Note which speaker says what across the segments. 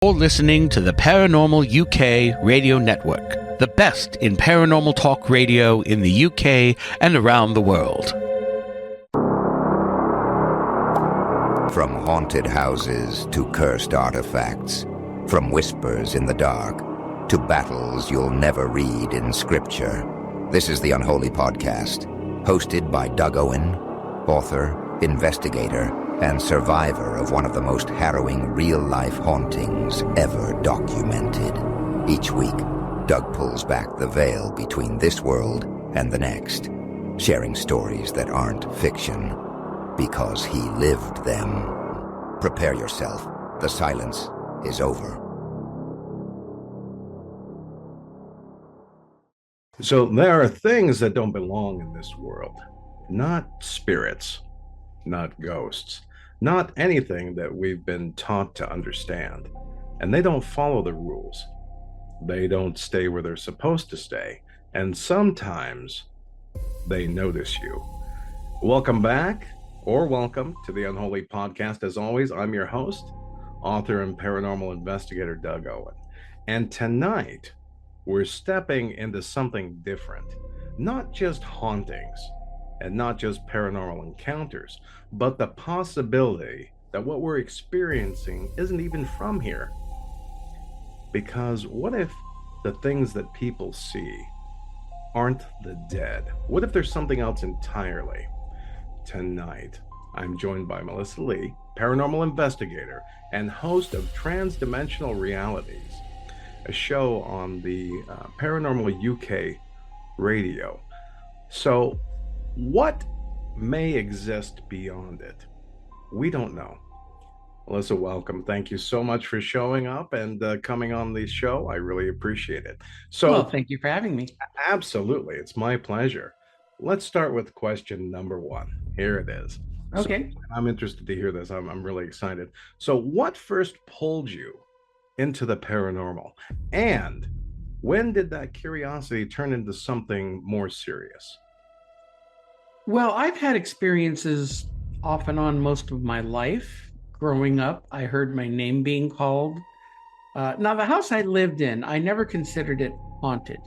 Speaker 1: You're listening to the Paranormal UK radio network, the best in paranormal talk radio in the UK and around the world.
Speaker 2: From haunted houses to cursed artifacts, from whispers in the dark to battles you'll never read in scripture, this is the Unholy Podcast, hosted by Doug Owen, author, investigator, and survivor of one of the most harrowing real-life hauntings ever documented. Each week, Doug pulls back the veil between this world and the next, sharing stories that aren't fiction, because he lived them. Prepare yourself. The silence is over.
Speaker 3: So there are things that don't belong in this world. Not spirits, not ghosts, not anything that we've been taught to understand. And they don't follow the rules. They don't stay where they're supposed to stay. And sometimes they notice you. Welcome back, or welcome to the Unholy Podcast. As always, I'm your host, author and paranormal investigator Doug Owen. And tonight, we're stepping into something different. Not just hauntings, and not just paranormal encounters, but the possibility that what we're experiencing isn't even from here. Because what if the things that people see aren't the dead? What if there's something else entirely? Tonight, I'm joined by Milyssa Leigh, paranormal investigator and host of Transdimensional Realities, a show on the Paranormal UK radio. So, what may exist beyond it? We don't know. Milyssa, welcome. Thank you so much for showing up and coming on the show. I really appreciate it. So,
Speaker 4: well, thank you for having me. Absolutely.
Speaker 3: It's my pleasure. Let's start with question number one. Here it is.
Speaker 4: Okay.
Speaker 3: So, I'm interested to hear this. I'm really excited. So what first pulled you into the paranormal? And when did that curiosity turn into something more serious?
Speaker 4: Well, I've had experiences off and on most of my life. Growing up, I heard my name being called. Now, the house I lived in, I never considered it haunted,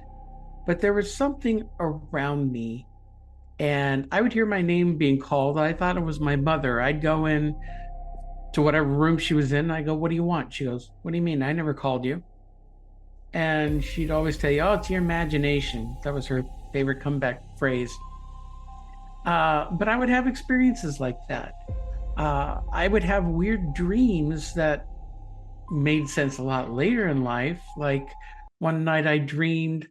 Speaker 4: but there was something around me, and I would hear my name being called. I thought it was my mother. I'd go in to whatever room she was in. I go, "What do you want?" She goes, "What do you mean? I never called you." And she'd always tell you, "Oh, it's your imagination." That was her favorite comeback phrase. But I would have experiences like that. I would have weird dreams that made sense a lot later in life. Like one night I dreamed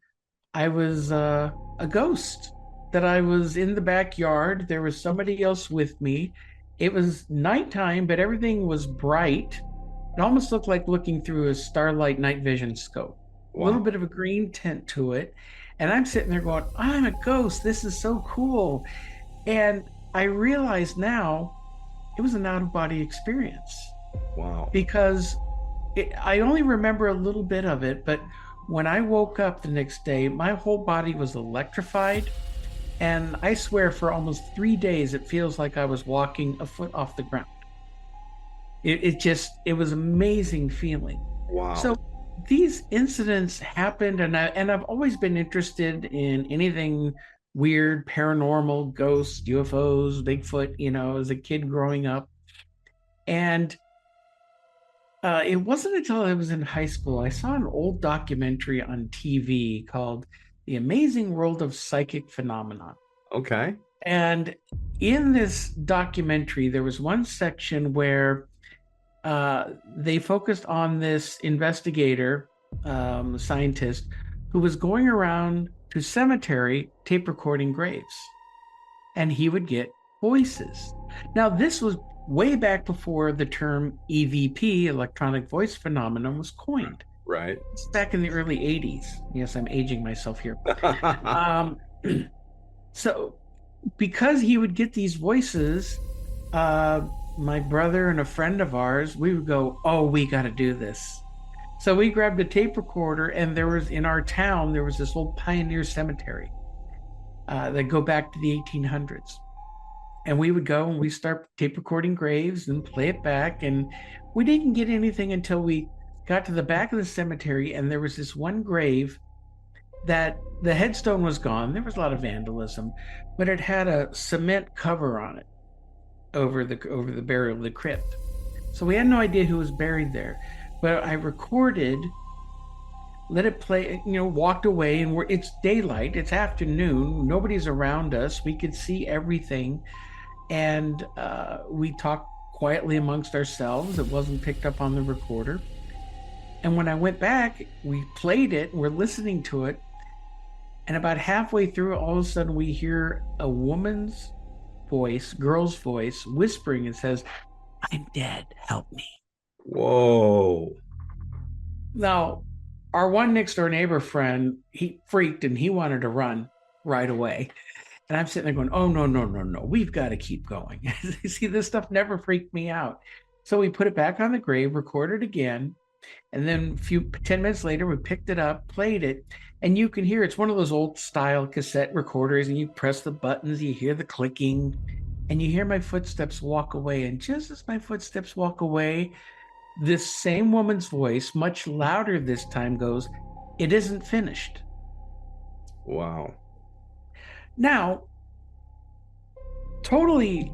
Speaker 4: I was a ghost, that I was in the backyard. There was somebody else with me. It was nighttime, but everything was bright. It almost looked like looking through a starlight night vision scope. Wow. A little bit of a green tint to it. And I'm sitting there going, I'm a ghost. This is so cool. And I realize now it was an out-of-body experience.
Speaker 3: Wow.
Speaker 4: Because I only remember a little bit of it, but when I woke up the next day, my whole body was electrified. And I swear for almost 3 days, it feels like I was walking a foot off the ground. It was amazing feeling.
Speaker 3: Wow. So
Speaker 4: these incidents happened, and I've always been interested in anything weird, paranormal, ghosts, UFOs, Bigfoot, as a kid growing up. And it wasn't until I was in high school, I saw an old documentary on TV called The Amazing World of Psychic Phenomena.
Speaker 3: Okay.
Speaker 4: And in this documentary, there was one section where they focused on this investigator, scientist, who was going around to cemetery tape recording graves. And he would get voices. Now, this was way back before the term EVP, electronic voice phenomenon, was coined.
Speaker 3: Right.
Speaker 4: It's back in the early 80s. Yes, I'm aging myself here. So because he would get these voices, my brother and a friend of ours, we would go, oh, we got to do this. So we grabbed a tape recorder, and in our town, there was this old pioneer cemetery that go back to the 1800s. And we would go and we start tape recording graves and play it back. And we didn't get anything until we got to the back of the cemetery, and there was this one grave that the headstone was gone. There was a lot of vandalism, but it had a cement cover on it over the burial of the crypt. So we had no idea who was buried there. But I recorded, let it play, walked away, and it's daylight, it's afternoon, nobody's around us. We could see everything. And we talked quietly amongst ourselves. It wasn't picked up on the recorder. And when I went back, we played it, we're listening to it. And about halfway through, all of a sudden we hear a woman's voice, girl's voice, whispering and says, "I'm dead, help me."
Speaker 3: Whoa.
Speaker 4: Now, our one next door neighbor friend, he freaked and he wanted to run right away. And I'm sitting there going, "Oh, no. We've got to keep going." See, this stuff never freaked me out. So we put it back on the grave, recorded again. And then 10 minutes later, we picked it up, played it. And you can hear, it's one of those old style cassette recorders. And you press the buttons, you hear the clicking, and you hear my footsteps walk away. And just as my footsteps walk away, this same woman's voice, much louder this time, goes, "It isn't finished."
Speaker 3: Wow.
Speaker 4: Now, totally,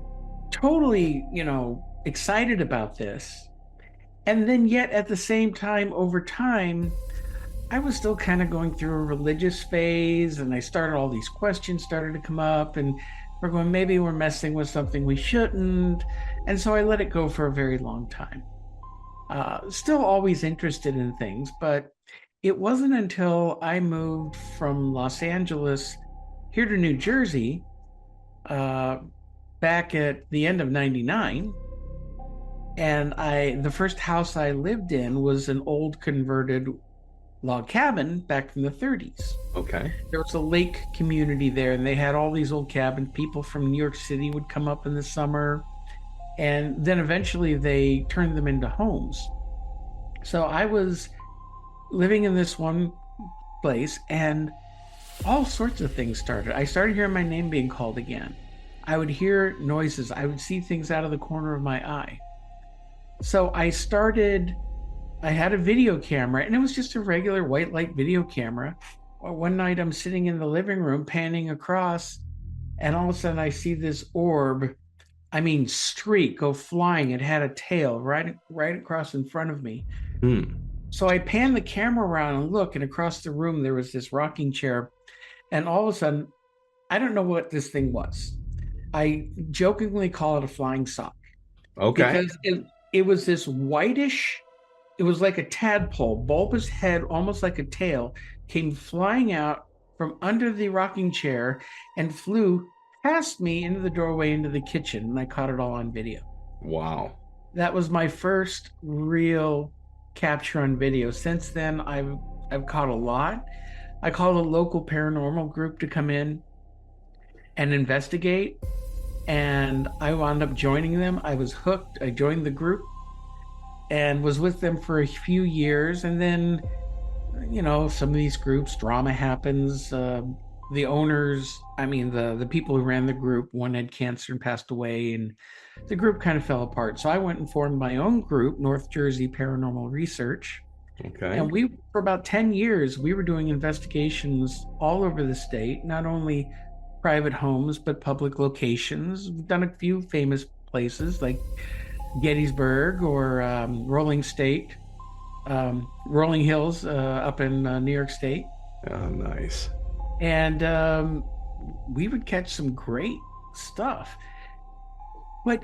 Speaker 4: excited about this. And then yet at the same time, over time, I was still kind of going through a religious phase, and I started, all these questions started to come up, and we're going, maybe we're messing with something we shouldn't. And so I let it go for a very long time. Still always interested in things, but it wasn't until I moved from Los Angeles here to New Jersey, back at the end of '99, and the first house I lived in was an old converted log cabin back from the 30s.
Speaker 3: Okay.
Speaker 4: There was a lake community there, and they had all these old cabins. People from New York City would come up in the summer, and then eventually they turned them into homes. So I was living in this one place, and all sorts of things started. I started hearing my name being called again. I would hear noises. I would see things out of the corner of my eye. So I had a video camera, and it was just a regular white light video camera. One night I'm sitting in the living room panning across, and all of a sudden I see this orb, streak, go flying. It had a tail right across in front of me. So I pan the camera around and look, and across the room there was this rocking chair. And all of a sudden, I don't know what this thing was. I jokingly call it a flying sock.
Speaker 3: Okay.
Speaker 4: Because it was this whitish, it was like a tadpole, bulbous head, almost like a tail, came flying out from under the rocking chair and flew past me into the doorway into the kitchen. And I caught it all on video.
Speaker 3: Wow.
Speaker 4: That was my first real capture on video. Since then, I've caught a lot. I called a local paranormal group to come in and investigate, and I wound up joining them. I was hooked. I joined the group and was with them for a few years. And then, some of these groups, drama happens. The owners, the people who ran the group, one had cancer and passed away, and the group kind of fell apart. So I went and formed my own group, North Jersey Paranormal Research.
Speaker 3: Okay.
Speaker 4: And for about 10 years, we were doing investigations all over the state, not only private homes, but public locations. We've done a few famous places like Gettysburg or Rolling Hills up in New York State.
Speaker 3: Oh, nice.
Speaker 4: And we would catch some great stuff. But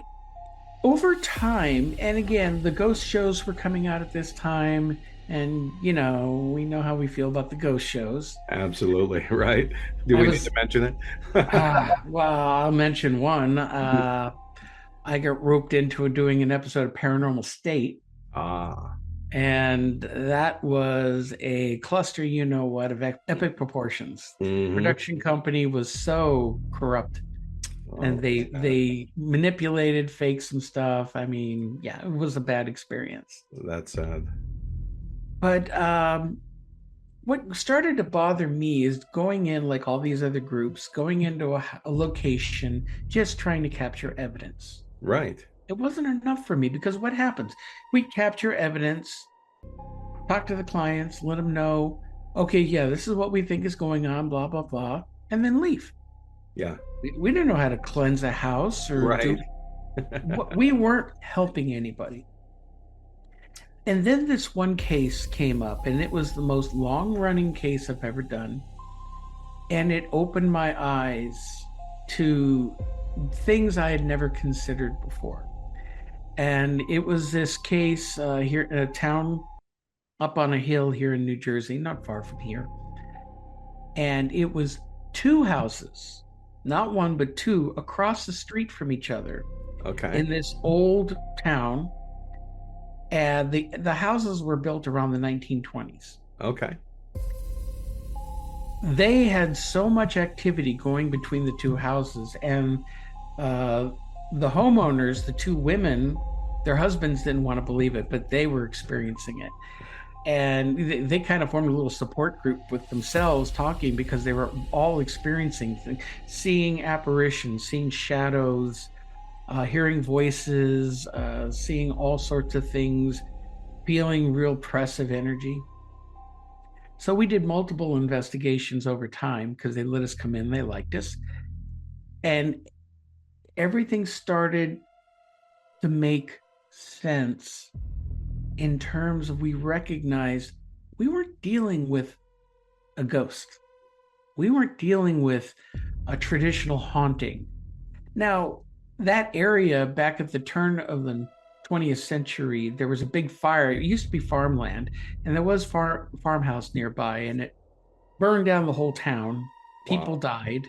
Speaker 4: over time, and again, the ghost shows were coming out at this time, and we know how we feel about the ghost shows.
Speaker 3: Absolutely, right? Do we need to mention it?
Speaker 4: Well, I'll mention one. I got roped into doing an episode of Paranormal State. And that was a cluster, of epic proportions.
Speaker 3: Mm-hmm.
Speaker 4: Production company was so corrupt. And they manipulated, faked some stuff. It was a bad experience.
Speaker 3: That's sad.
Speaker 4: But what started to bother me is going in, like all these other groups, going into a location, just trying to capture evidence.
Speaker 3: Right.
Speaker 4: It wasn't enough for me, because what happens? We capture evidence, talk to the clients, let them know, okay, yeah, this is what we think is going on, blah, blah, blah, and then leave.
Speaker 3: Yeah.
Speaker 4: We didn't know how to cleanse a house or
Speaker 3: Right.
Speaker 4: we weren't helping anybody. And then this one case came up, and it was the most long-running case I've ever done. And it opened my eyes to things I had never considered before. And it was this case here in a town up on a hill here in New Jersey, not far from here. And it was two houses, not one, but two, across the street from each other.
Speaker 3: Okay.
Speaker 4: In this old town. And the houses were built around the 1920s.
Speaker 3: Okay.
Speaker 4: They had so much activity going between the two houses, and the homeowners, the two women, their husbands didn't want to believe it, but they were experiencing it. And they kind of formed a little support group with themselves talking, because they were all experiencing things, seeing apparitions, seeing shadows, hearing voices, seeing all sorts of things, feeling real oppressive energy. So we did multiple investigations over time, because they let us come in, they liked us. And everything started to make sense in terms of, we recognized we weren't dealing with a ghost. We weren't dealing with a traditional haunting. Now, that area back at the turn of the 20th century, there was a big fire. It used to be farmland, and there was farmhouse nearby, and it burned down the whole town. People died.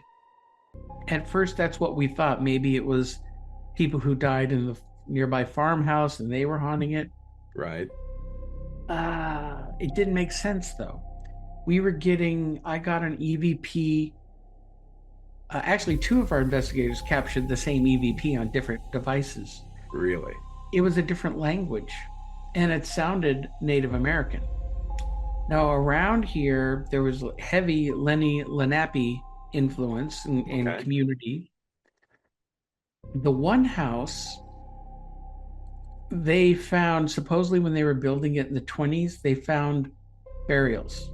Speaker 4: At first, that's what we thought. Maybe it was people who died in the nearby farmhouse and they were haunting it.
Speaker 3: Right.
Speaker 4: It didn't make sense, though. I got an EVP. Actually, two of our investigators captured the same EVP on different devices.
Speaker 3: Really?
Speaker 4: It was a different language, and it sounded Native American. Now, around here, there was heavy Lenape influence in community. The one house, they found, supposedly when they were building it in the 20s, they found burials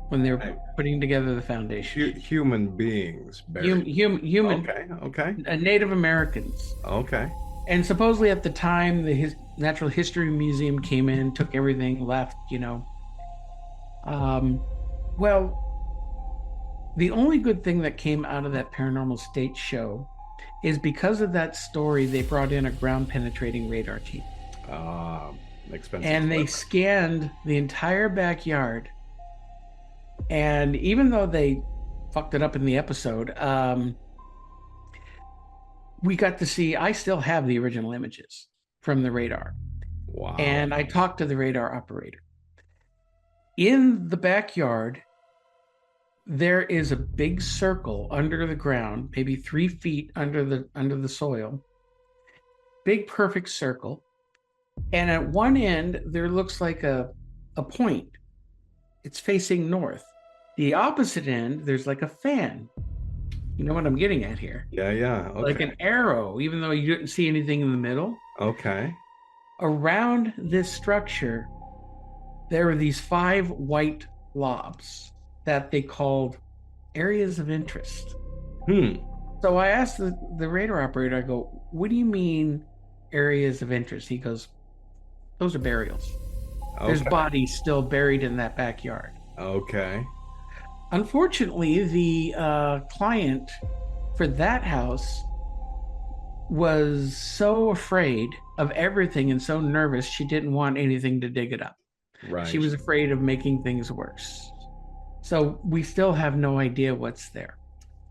Speaker 4: when they were putting together the foundation.
Speaker 3: Human beings.
Speaker 4: Human.
Speaker 3: Okay.
Speaker 4: Native Americans.
Speaker 3: Okay.
Speaker 4: And supposedly at the time, the Natural History Museum came in, took everything, left, Well, the only good thing that came out of that Paranormal State show is, because of that story, they brought in a ground penetrating radar team.
Speaker 3: Expensive.
Speaker 4: And they scanned the entire backyard. And even though they fucked it up in the episode, we got to see, I still have the original images from the radar.
Speaker 3: Wow.
Speaker 4: And I talked to the radar operator. In the backyard, there is a big circle under the ground, maybe 3 feet under the soil. Big, perfect circle. And at one end, there looks like a point. It's facing north. The opposite end, there's like a fan. You know what I'm getting at here?
Speaker 3: Yeah. Okay.
Speaker 4: Like an arrow, even though you didn't see anything in the middle.
Speaker 3: Okay.
Speaker 4: Around this structure, there were these 5 white blobs that they called areas of interest. So I asked the radar operator, I go, what do you mean areas of interest? He goes, those are burials. Okay. There's bodies still buried in that backyard.
Speaker 3: Okay.
Speaker 4: Unfortunately, the client for that house was so afraid of everything and so nervous, she didn't want anything to dig it up.
Speaker 3: Right.
Speaker 4: She was afraid of making things worse. So we still have no idea what's there.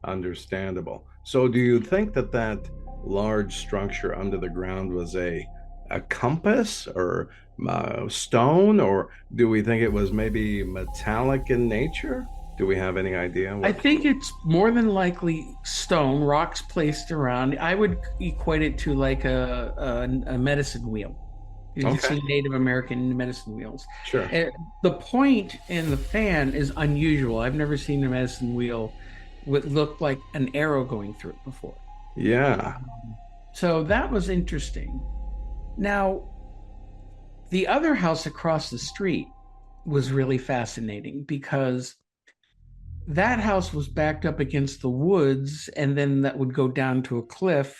Speaker 3: Understandable. So do you think that large structure under the ground was a compass or stone, or do we think it was maybe metallic in nature? Do we have any idea?
Speaker 4: I think it's more than likely stone, rocks placed around. I would equate it to like a medicine wheel. You see Native American medicine wheels.
Speaker 3: Sure.
Speaker 4: The point in the fan is unusual. I've never seen a medicine wheel with look like an arrow going through it before.
Speaker 3: Yeah.
Speaker 4: So that was interesting. Now, The other house across the street was really fascinating because that house was backed up against the woods, and then that would go down to a cliff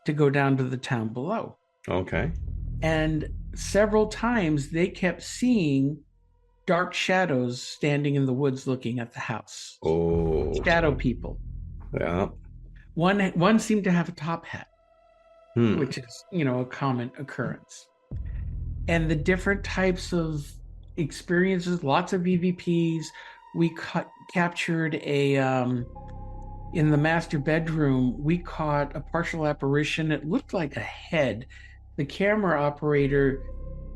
Speaker 4: to go down to the town below.
Speaker 3: Okay.
Speaker 4: And several times they kept seeing dark shadows standing in the woods looking at the house.
Speaker 3: Oh.
Speaker 4: Shadow people.
Speaker 3: Yeah.
Speaker 4: One seemed to have a top hat,
Speaker 3: Hmm.
Speaker 4: which is, a common occurrence. And the different types of experiences, lots of EVPs. We captured in the master bedroom, we caught a partial apparition. It looked like a head. The camera operator,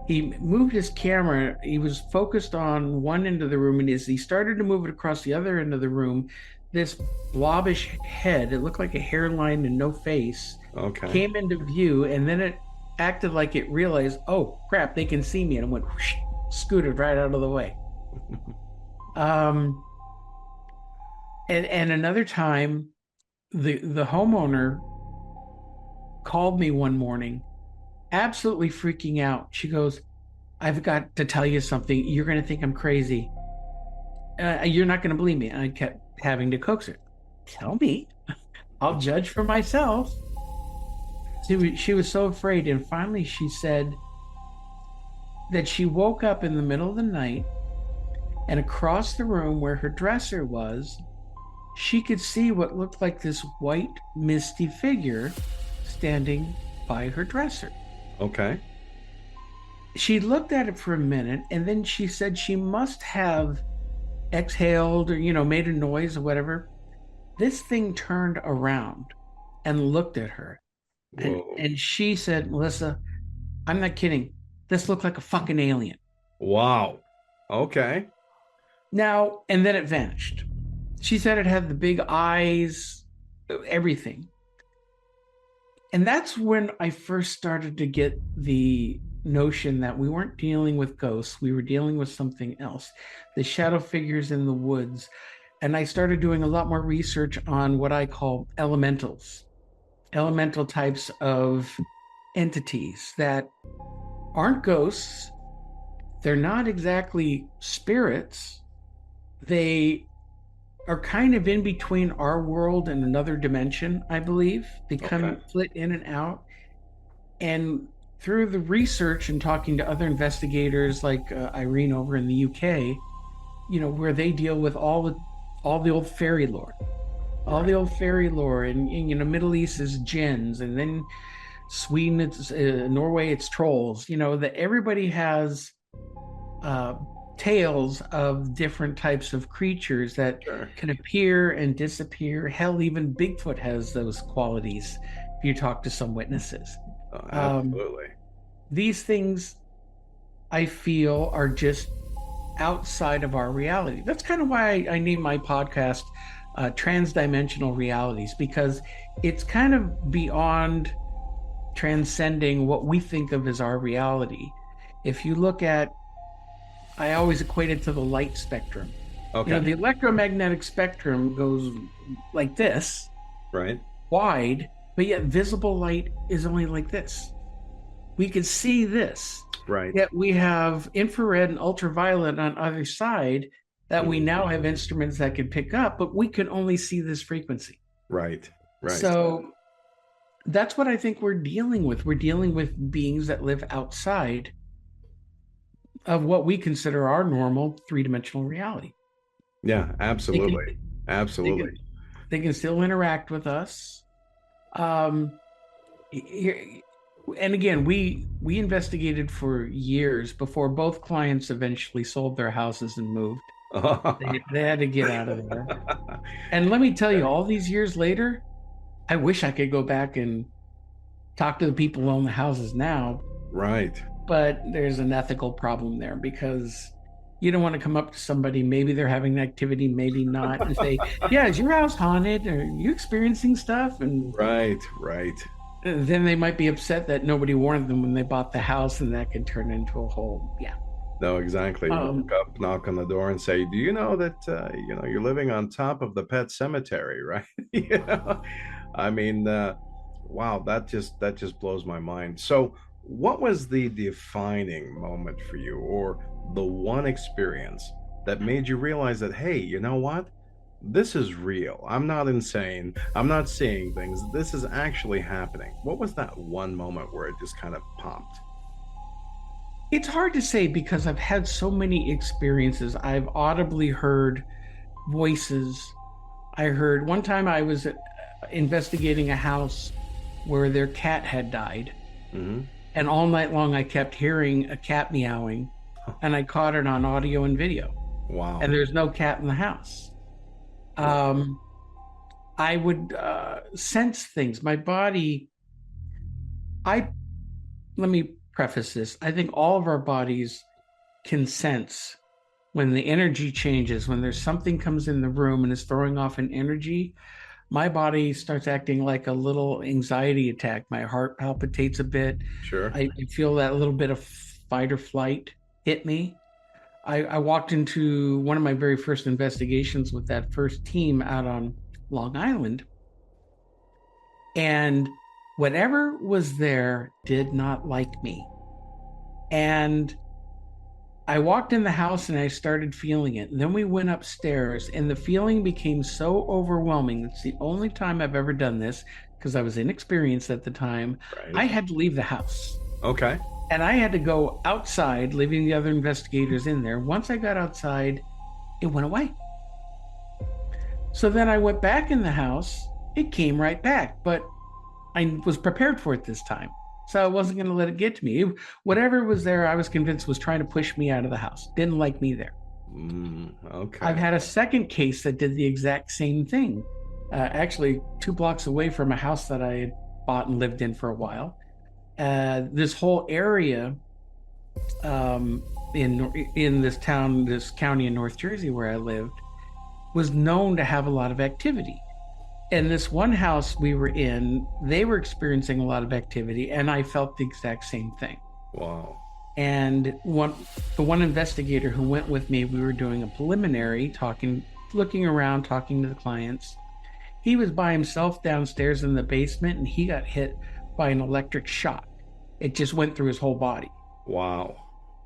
Speaker 4: he moved his camera. He was focused on one end of the room, and as he started to move it across the other end of the room, this blobbish head, it looked like a hairline and no face,
Speaker 3: Okay.
Speaker 4: came into view, and then it acted like it realized, oh crap, they can see me, and it went whoosh, scooted right out of the way. And another time, the homeowner called me one morning, absolutely freaking out. She goes, I've got to tell you something. You're going to think I'm crazy. You're not going to believe me. And I kept having to coax her. Tell me. I'll judge for myself. She was so afraid. And finally she said that she woke up in the middle of the night, and across the room where her dresser was, she could see what looked like this white, misty figure standing by her dresser.
Speaker 3: Okay.
Speaker 4: She looked at it for a minute, and then she said she must have exhaled or, made a noise or whatever. This thing turned around and looked at her. And she said, Milyssa, I'm not kidding. This looked like a fucking alien.
Speaker 3: Wow. Okay.
Speaker 4: Now, and then it vanished. She said it had the big eyes, everything. And that's when I first started to get the notion that we weren't dealing with ghosts. We were dealing with something else. The shadow figures in the woods. And I started doing a lot more research on what I call elementals. Elemental types of entities that aren't ghosts. They're not exactly spirits. They are kind of in between our world and another dimension, I believe. They come flit in and out. And through the research and talking to other investigators like Irene over in the UK, where they deal with all the old fairy lore. All the old fairy lore, and Middle East is jinns, and then Sweden, it's Norway, it's trolls. That everybody has tales of different types of creatures that can appear and disappear. Hell, even Bigfoot has those qualities if you talk to some witnesses.
Speaker 3: Absolutely.
Speaker 4: These things, I feel, are just outside of our reality. That's kind of why I named my podcast Transdimensional Realities, because it's kind of beyond transcending what we think of as our reality. If you look at, I always equate it to the light spectrum.
Speaker 3: Okay.
Speaker 4: The electromagnetic spectrum goes like this,
Speaker 3: Right.
Speaker 4: wide, but yet visible light is only like this. We can see this.
Speaker 3: Right.
Speaker 4: Yet we have infrared and ultraviolet on either side that we now have instruments that can pick up, but we can only see this frequency.
Speaker 3: Right. Right.
Speaker 4: So that's what I think we're dealing with. We're dealing with beings that live outside of what we consider our normal three-dimensional reality.
Speaker 3: Yeah, absolutely. Absolutely.
Speaker 4: They can still interact with us. And again, we investigated for years before both clients eventually sold their houses and moved. They had to get out of there. And let me tell you, all these years later, I wish I could go back and talk to the people who own the houses now.
Speaker 3: Right.
Speaker 4: But there's an ethical problem there, because you don't want to come up to somebody, maybe they're having an activity, maybe not, and say, yeah, is your house haunted? Or are you experiencing stuff? And
Speaker 3: Right.
Speaker 4: then they might be upset that nobody warned them when they bought the house, and that can turn into a whole,
Speaker 3: No, exactly. You look up, knock on the door, and say, "Do you know that you're living on top of the pet cemetery, right?" I mean, wow, that just blows my mind. So, What was the defining moment for you, or the one experience that made you realize that, hey, you know what? This is real. I'm not insane. I'm not seeing things. This is actually happening. What was that one moment where it just kind of popped?
Speaker 4: It's hard to say because I've had so many experiences. I've audibly heard voices. I heard one time I was investigating a house where their cat had died.
Speaker 3: Mm-hmm.
Speaker 4: And all night long, I kept hearing a cat meowing, and I caught it on audio and video.
Speaker 3: Wow.
Speaker 4: And there's no cat in the house. I would sense things. My body, let me preface this. I think all of our bodies can sense when the energy changes, when there's something comes in the room and is throwing off an energy. My body starts acting like a little anxiety attack. My heart palpitates a bit.
Speaker 3: Sure.
Speaker 4: I feel that little bit of fight or flight hit me. I walked into one of my very first investigations with that first team out on Long Island. And whatever was there did not like me. And I walked in the house and I started feeling it. And then we went upstairs and the feeling became so overwhelming. It's the only time I've ever done this because I was inexperienced at the time.
Speaker 3: Right.
Speaker 4: I had to leave the house.
Speaker 3: Okay.
Speaker 4: And I had to go outside, leaving the other investigators in there. Once I got outside, it went away. So then I went back in the house. It came right back, but I was prepared for it this time. So I wasn't going to let it get to me. Whatever was there, I was convinced was trying to push me out of the house. Didn't like me there.
Speaker 3: Okay.
Speaker 4: I've had a second case that did the exact same thing. Actually, 2 blocks away from a house that I had bought and lived in for a while. This whole area in this town, this county in North Jersey where I lived, was known to have a lot of activity. And this one house we were in, they were experiencing a lot of activity, and I felt the exact same thing.
Speaker 3: Wow.
Speaker 4: And the one investigator who went with me, we were doing a preliminary, looking around, talking to the clients. He was by himself downstairs in the basement, and he got hit by an electric shock. It just went through his whole body.
Speaker 3: Wow.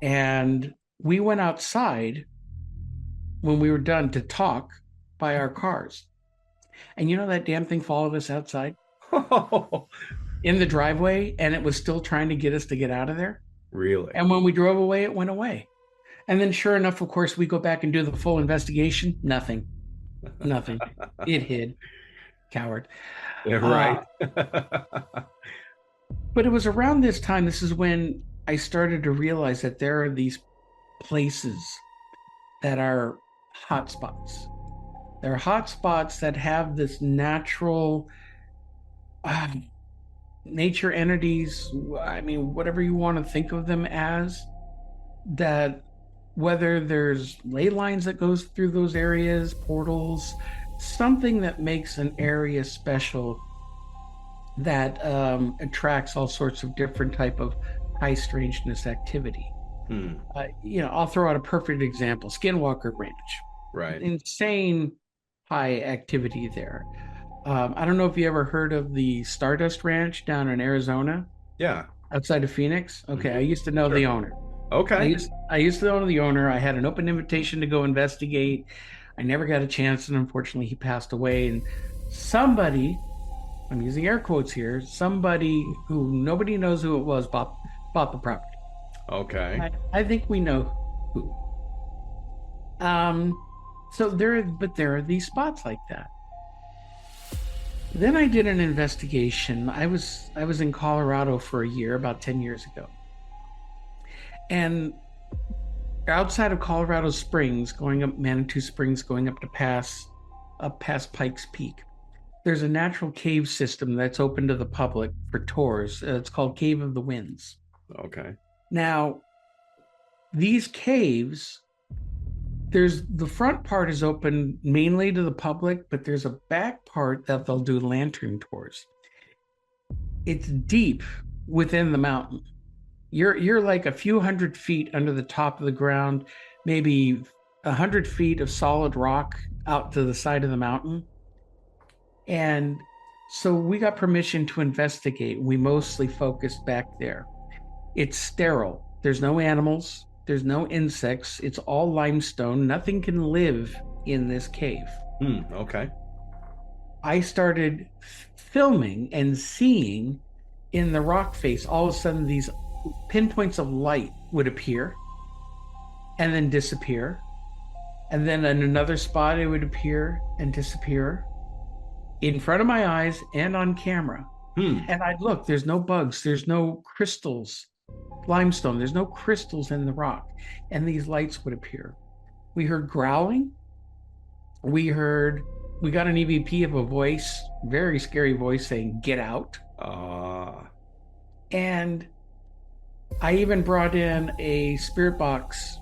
Speaker 4: And we went outside when we were done to talk by our cars. And you know that damn thing followed us outside in the driveway, and it was still trying to get us to get out of there.
Speaker 3: Really?
Speaker 4: And when we drove away, it went away. And then sure enough, of course, we go back and do the full investigation. Nothing. It hid. Coward.
Speaker 3: Yeah, right.
Speaker 4: But it was around this time, this is when I started to realize that there are these places that are hotspots. There are hotspots that have this natural nature entities, I mean, whatever you want to think of them as, that whether there's ley lines that goes through those areas, portals, something that makes an area special that attracts all sorts of different type of high strangeness activity. I'll throw out a perfect example: Skinwalker Ranch.
Speaker 3: Right.
Speaker 4: Insane high activity there. I don't know if you ever heard of the Stardust Ranch down in Arizona.
Speaker 3: Yeah.
Speaker 4: Outside of Phoenix. Okay, I used to know
Speaker 3: Sure.
Speaker 4: the owner.
Speaker 3: Okay.
Speaker 4: I used to know the owner. I had an open invitation to go investigate. I never got a chance, and unfortunately he passed away. And somebody, I'm using air quotes here, somebody who nobody knows who it was bought the property.
Speaker 3: Okay.
Speaker 4: I think we know who. So there are these spots like that. Then I did an investigation. I was in Colorado for a year, about 10 years ago. And outside of Colorado Springs, going up Manitou Springs, going up past Pikes Peak, there's a natural cave system that's open to the public for tours. It's called Cave of the Winds.
Speaker 3: Okay.
Speaker 4: Now, these caves, there's the front part is open mainly to the public, but there's a back part that they'll do lantern tours. It's deep within the mountain. You're like a few hundred feet under the top of the ground, maybe 100 feet of solid rock out to the side of the mountain. And so we got permission to investigate. We mostly focused back there. It's sterile. There's no animals. There's no insects. It's all limestone. Nothing can live in this cave.
Speaker 3: Okay.
Speaker 4: I started filming and seeing in the rock face, all of a sudden these pinpoints of light would appear and then disappear. And then in another spot, it would appear and disappear in front of my eyes and on camera. And I'd look, there's no bugs, there's no crystals, limestone, there's no crystals in the rock. And these lights would appear. We heard growling. We got an EVP of a voice, very scary voice saying, "Get out." And I even brought in a spirit box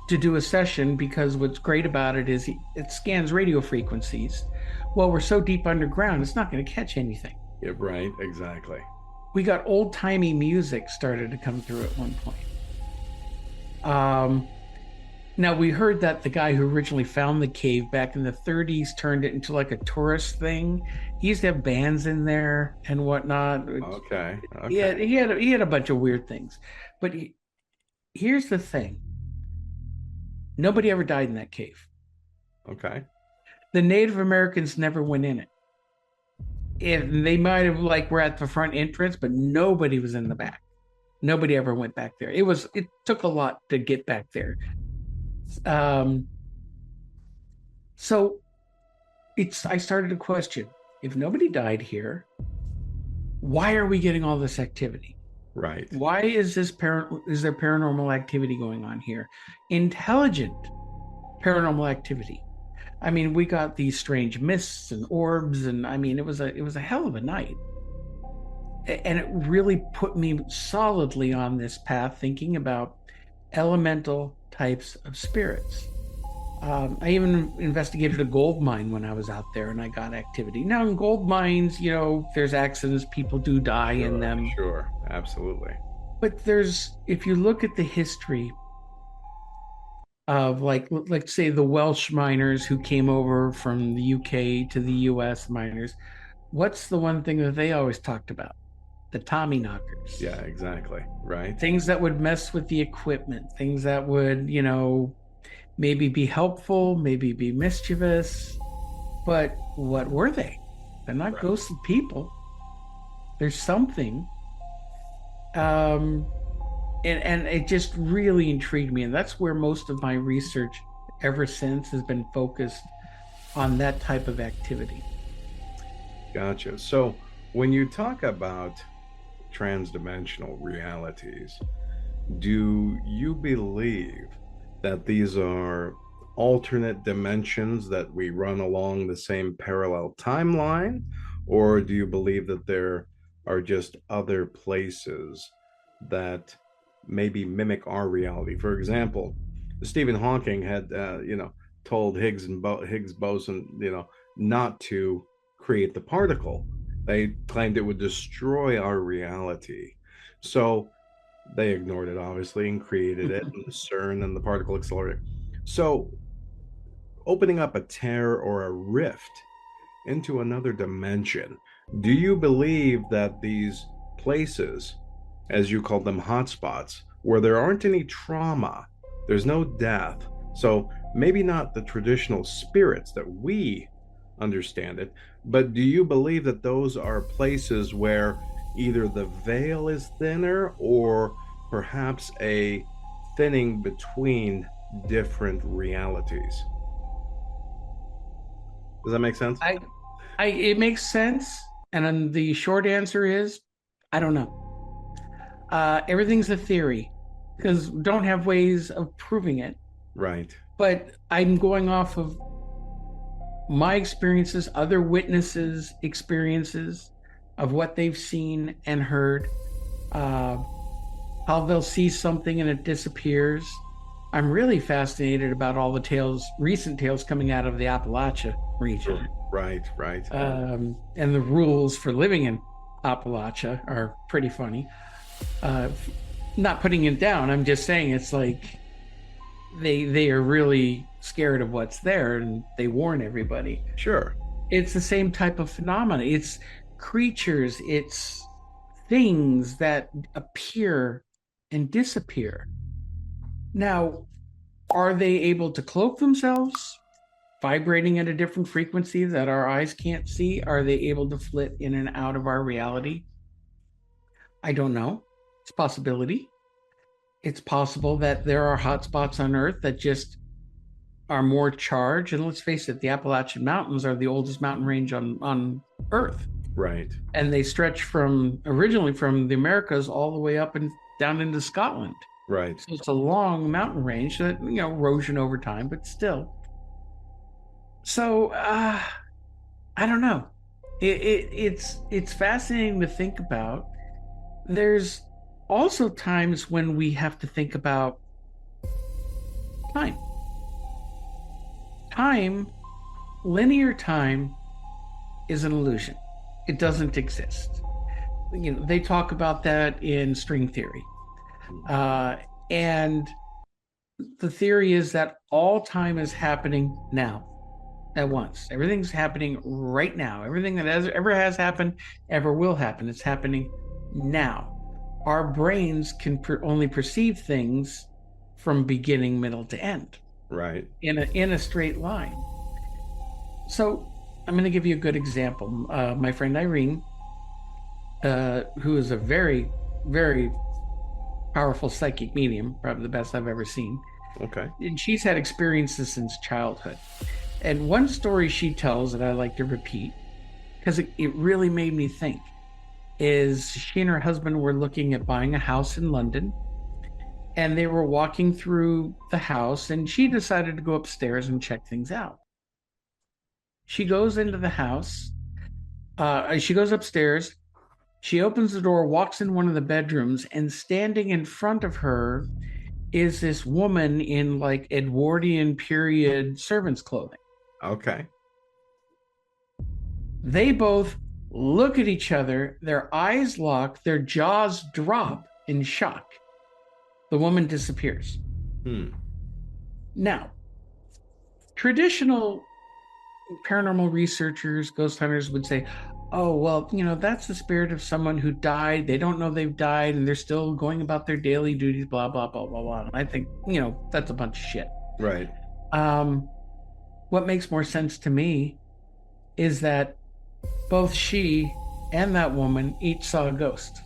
Speaker 4: to do a session, because what's great about it is it scans radio frequencies. Well, we're so deep underground, it's not going to catch anything.
Speaker 3: Yeah, right. Exactly.
Speaker 4: We got old-timey music started to come through at one point. Now, we heard that the guy who originally found the cave back in the 30s turned it into like a tourist thing. He used to have bands in there and whatnot.
Speaker 3: Okay.
Speaker 4: Yeah, he had a bunch of weird things. But here's the thing. Nobody ever died in that cave.
Speaker 3: Okay.
Speaker 4: The Native Americans never went in it. They might have were at the front entrance, but nobody was in the back. Nobody ever went back there. It took a lot to get back there. So I started to question, if nobody died here, why are we getting all this activity?
Speaker 3: Right.
Speaker 4: Why is there paranormal activity going on here? Intelligent paranormal activity. I mean, we got these strange mists and orbs, and I mean, it was a hell of a night. And it really put me solidly on this path, thinking about elemental types of spirits. I even investigated a gold mine when I was out there, and I got activity. Now, in gold mines, there's accidents, people do die in them.
Speaker 3: Sure, absolutely.
Speaker 4: But if you look at the history of let's say the Welsh miners who came over from the UK to the US miners, what's the one thing that they always talked about? The Tommy knockers.
Speaker 3: Yeah, exactly. Right.
Speaker 4: Things that would mess with the equipment, things that would, maybe be helpful, maybe be mischievous. But what were they? They're not ghostly people. There's something. And it just really intrigued me. And that's where most of my research ever since has been focused on that type of activity.
Speaker 3: Gotcha. So when you talk about transdimensional realities, do you believe that these are alternate dimensions that we run along the same parallel timeline? Or do you believe that there are just other places that maybe mimic our reality? For example, Stephen Hawking had, told Higgs boson, not to create the particle. They claimed it would destroy our reality. So they ignored it, obviously, and created it, and the CERN and the particle accelerator. So opening up a tear or a rift into another dimension, do you believe that these places, as you call them, hotspots, where there aren't any trauma, there's no death, so maybe not the traditional spirits that we understand it, but do you believe that those are places where either the veil is thinner or perhaps a thinning between different realities? Does that make sense?
Speaker 4: It makes sense. And then the short answer is, I don't know. Everything's a theory, because we don't have ways of proving it.
Speaker 3: Right.
Speaker 4: But I'm going off of my experiences, other witnesses' experiences of what they've seen and heard, how they'll see something and it disappears. I'm really fascinated about all the recent tales coming out of the Appalachia region.
Speaker 3: Right.
Speaker 4: And the rules for living in Appalachia are pretty funny. Not putting it down, I'm just saying it's like they are really scared of what's there, and they warn everybody.
Speaker 3: Sure.
Speaker 4: It's the same type of phenomena. It's creatures, it's things that appear and disappear. Now, are they able to cloak themselves, vibrating at a different frequency that our eyes can't see? Are they able to flit in and out of our reality? I don't know. It's a possibility. It's possible that there are hotspots on Earth that just are more charged. And let's face it, the Appalachian Mountains are the oldest mountain range on Earth.
Speaker 3: Right.
Speaker 4: And they stretch originally from the Americas all the way up and down into Scotland.
Speaker 3: Right.
Speaker 4: So it's a long mountain range that, erosion over time, but still. So I don't know. It's fascinating to think about. There's also times when we have to think about time. Linear time is an illusion. It doesn't exist. They talk about that in string theory. And the theory is that all time is happening now at once. Everything's happening right now. Everything that ever has happened, ever will happen. It's happening now. Our brains can only perceive things from beginning, middle to end.
Speaker 3: Right.
Speaker 4: In a straight line. So I'm going to give you a good example. My friend Irene, who is a very, very powerful psychic medium, probably the best I've ever seen.
Speaker 3: Okay.
Speaker 4: And she's had experiences since childhood. And one story she tells that I like to repeat, because it really made me think, is she and her husband were looking at buying a house in London. And they were walking through the house, and she decided to go upstairs and check things out. She goes into the house. She goes upstairs. She opens the door, walks in one of the bedrooms, and standing in front of her is this woman in like Edwardian period servant's clothing.
Speaker 3: Okay.
Speaker 4: They both look at each other. Their eyes lock. Their jaws drop in shock. The woman disappears. Now, traditional paranormal researchers, ghost hunters would say, oh, well, that's the spirit of someone who died. They don't know they've died and they're still going about their daily duties, blah, blah, blah, blah, blah. And I think, that's a bunch of shit.
Speaker 3: Right.
Speaker 4: What makes more sense to me is that both she and that woman each saw a ghost.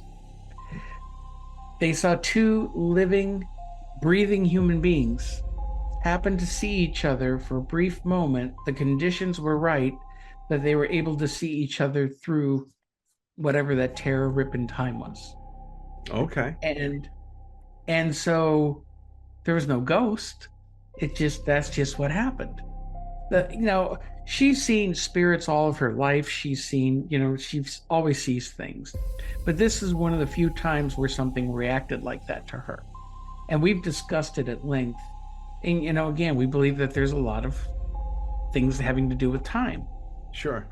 Speaker 4: They saw two living, breathing human beings happen to see each other for a brief moment. The conditions were right that they were able to see each other through whatever that terror rip in time was.
Speaker 3: Okay.
Speaker 4: And so there was no ghost. That's just what happened. She's seen spirits all of her life. She's seen, she always sees things. But this is one of the few times where something reacted like that to her. And we've discussed it at length. And, again, we believe that there's a lot of things having to do with time.
Speaker 3: Sure.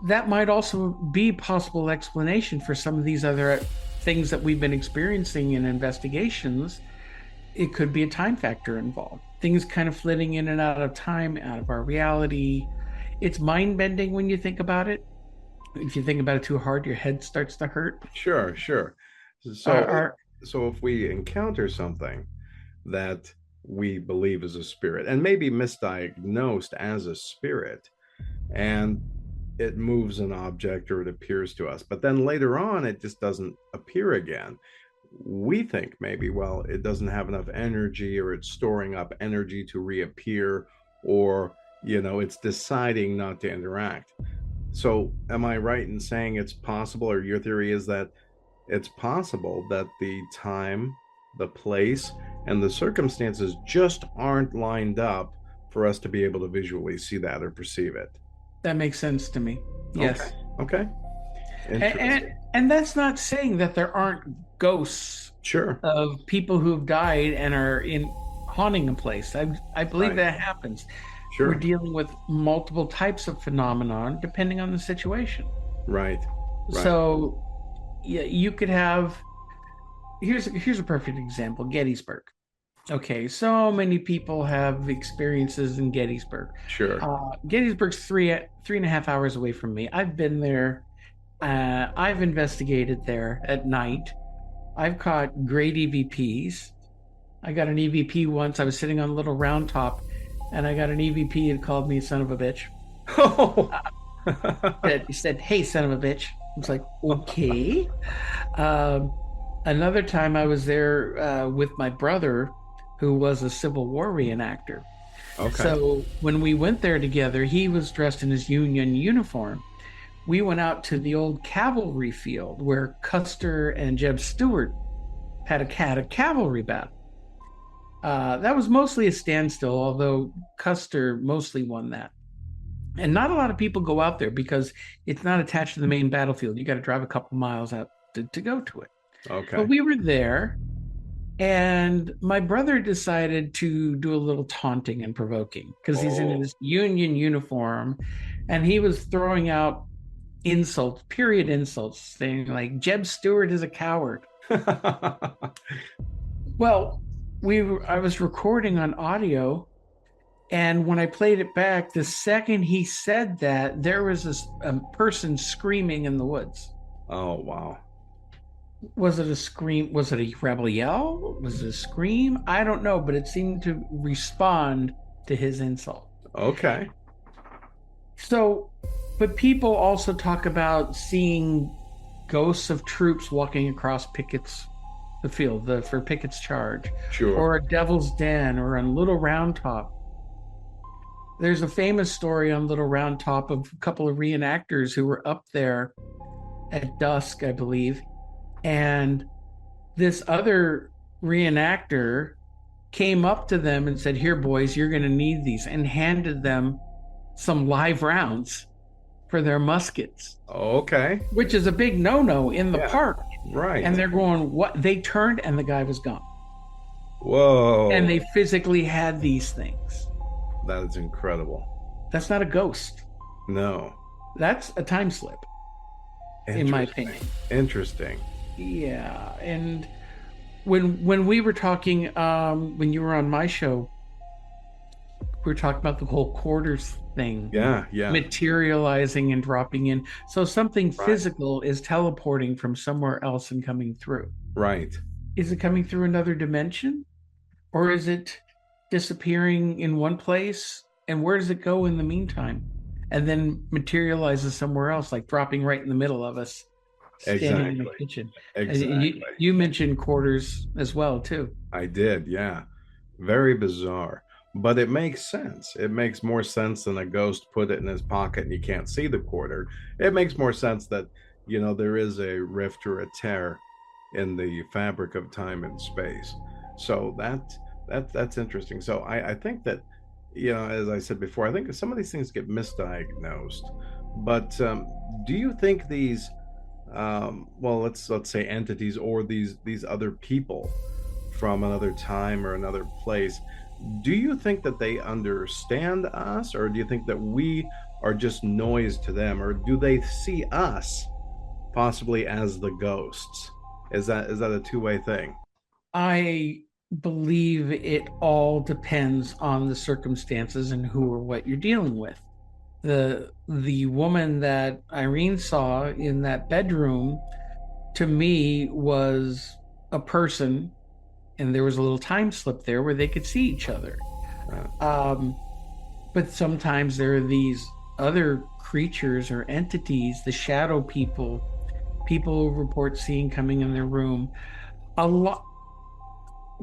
Speaker 4: That might also be a possible explanation for some of these other things that we've been experiencing in investigations. It could be a time factor involved. Things kind of flitting in and out of time, out of our reality. It's mind-bending when you think about it. If you think about it too hard, your head starts to hurt.
Speaker 3: Sure. So if we encounter something that we believe is a spirit and maybe misdiagnosed as a spirit, and it moves an object or it appears to us, but then later on it just doesn't appear again, we think maybe, well, it doesn't have enough energy, or it's storing up energy to reappear, or it's deciding not to interact. So am I right in saying it's possible, or your theory is that it's possible that the time, the place, and the circumstances just aren't lined up for us to be able to visually see that or perceive it?
Speaker 4: That makes sense to me. Yes.
Speaker 3: Okay.
Speaker 4: And that's not saying that there aren't ghosts.
Speaker 3: Sure.
Speaker 4: Of people who've died and are haunting a place. I believe that happens.
Speaker 3: Sure.
Speaker 4: We're dealing with multiple types of phenomenon depending on the situation.
Speaker 3: Right.
Speaker 4: So yeah, you could have, here's a perfect example, Gettysburg. Okay, so many people have experiences in Gettysburg.
Speaker 3: Sure.
Speaker 4: Gettysburg's 3.5 hours away from me. I've been there I've investigated there at night. I've caught great EVPs. I got an EVP once. I was sitting on a little round top, and I got an EVP that called me son of a bitch.
Speaker 3: Oh.
Speaker 4: He said, "Hey, son of a bitch." I was like, "Okay." Another time I was there with my brother, who was a Civil War reenactor.
Speaker 3: Okay.
Speaker 4: So when we went there together, he was dressed in his Union uniform. We went out to the old cavalry field where Custer and Jeb Stuart had a cavalry battle. That was mostly a standstill, although Custer mostly won that. And not a lot of people go out there because it's not attached to the main battlefield. You got to drive a couple miles out to go to it.
Speaker 3: Okay.
Speaker 4: But we were there, and my brother decided to do a little taunting and provoking because he's in his Union uniform, and he was throwing out insults, period insults, saying like, "Jeb Stuart is a coward." Well, I was recording on audio, and when I played it back, the second he said that, there was a person screaming in the woods.
Speaker 3: Oh, wow.
Speaker 4: Was it a scream? Was it a rebel yell? Was it a scream? I don't know, but it seemed to respond to his insult.
Speaker 3: Okay.
Speaker 4: So, but people also talk about seeing ghosts of troops walking across the field for Pickett's charge.
Speaker 3: Sure.
Speaker 4: Or a Devil's Den, or on Little Round Top. There's a famous story on Little Round Top of a couple of reenactors who were up there at dusk, I believe. And this other reenactor came up to them and said, "Here, boys, you're going to need these," and handed them some live rounds for their muskets.
Speaker 3: Okay.
Speaker 4: Which is a big no-no in the park.
Speaker 3: Right.
Speaker 4: And they're going, what? They turned and the guy was gone.
Speaker 3: Whoa.
Speaker 4: And they physically had these things.
Speaker 3: That is incredible.
Speaker 4: That's not a ghost.
Speaker 3: No.
Speaker 4: That's a time slip, in my opinion.
Speaker 3: Interesting.
Speaker 4: Yeah. And when we were talking, when you were on my show, we were talking about the whole quarters thing.
Speaker 3: Yeah.
Speaker 4: Materializing and dropping in. So something physical is teleporting from somewhere else and coming through.
Speaker 3: Right.
Speaker 4: Is it coming through another dimension? Or is it disappearing in one place? And where does it go in the meantime? And then materializes somewhere else, like dropping right in the middle of us, standing in the kitchen.
Speaker 3: Exactly.
Speaker 4: You mentioned quarters as well, too.
Speaker 3: I did, yeah. Very bizarre. But it makes sense. It makes more sense than a ghost put it in his pocket and you can't see the quarter. It makes more sense that, there is a rift or a tear in the fabric of time and space. So that's interesting. So I think that, as I said before, I think some of these things get misdiagnosed. But do you think these, let's say entities or these other people from another time or another place, do you think that they understand us, or do you think that we are just noise to them, or do they see us possibly as the ghosts? Is that a two-way thing?
Speaker 4: I believe it all depends on the circumstances and who or what you're dealing with. The woman that Irene saw in that bedroom, to me, was a person, and there was a little time slip there where they could see each other. But sometimes there are these other creatures or entities, the shadow people report seeing coming in their room. A lot.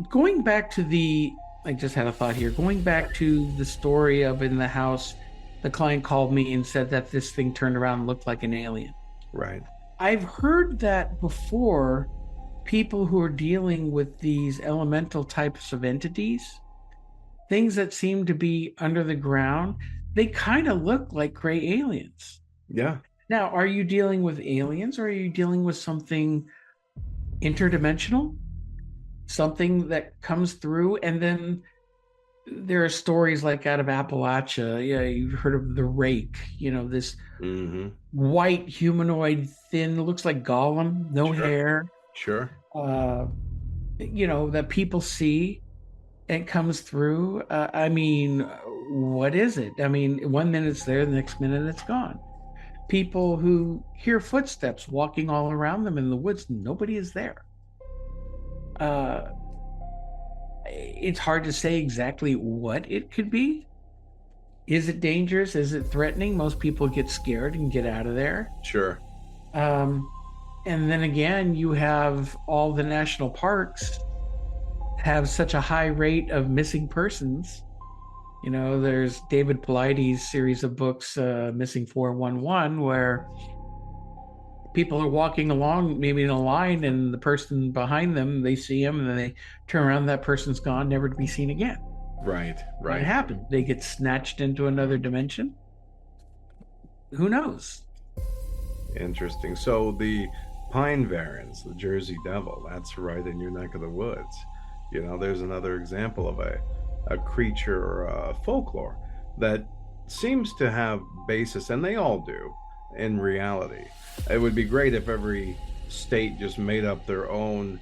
Speaker 4: Going back to I just had a thought here. Going back to the story of in the house, the client called me and said that this thing turned around and looked like an alien.
Speaker 3: Right.
Speaker 4: I've heard that before. People who are dealing with these elemental types of entities, things that seem to be under the ground, they kind of look like gray aliens.
Speaker 3: Yeah.
Speaker 4: Now, are you dealing with aliens, or are you dealing with something interdimensional? Something that comes through, and then there are stories like out of Appalachia. Yeah, you've heard of the rake, this white humanoid, thin, looks like Gollum, no hair.
Speaker 3: Sure.
Speaker 4: That people see and comes through. What is it? 1 minute it's there, the next minute it's gone. people who hear footsteps walking all around them in the woods. Nobody is there. It's hard to say exactly what it could be. Is it dangerous? Is it threatening? Most people get scared and get out of there.
Speaker 3: Sure.
Speaker 4: And then again, you have all the national parks have such a high rate of missing persons. You know, there's David Paulides' series of books, Missing 411, where people are walking along, maybe in a line, and the person behind them, they see him, and then they turn around, that person's gone, never to be seen again.
Speaker 3: Right.
Speaker 4: What happened? They get snatched into another dimension? Who knows?
Speaker 3: Interesting. So the Pine Barrens, the Jersey Devil, that's right in your neck of the woods. You know, there's another example of a creature or folklore that seems to have basis, and they all do, in reality. It would be great if every state just made up their own,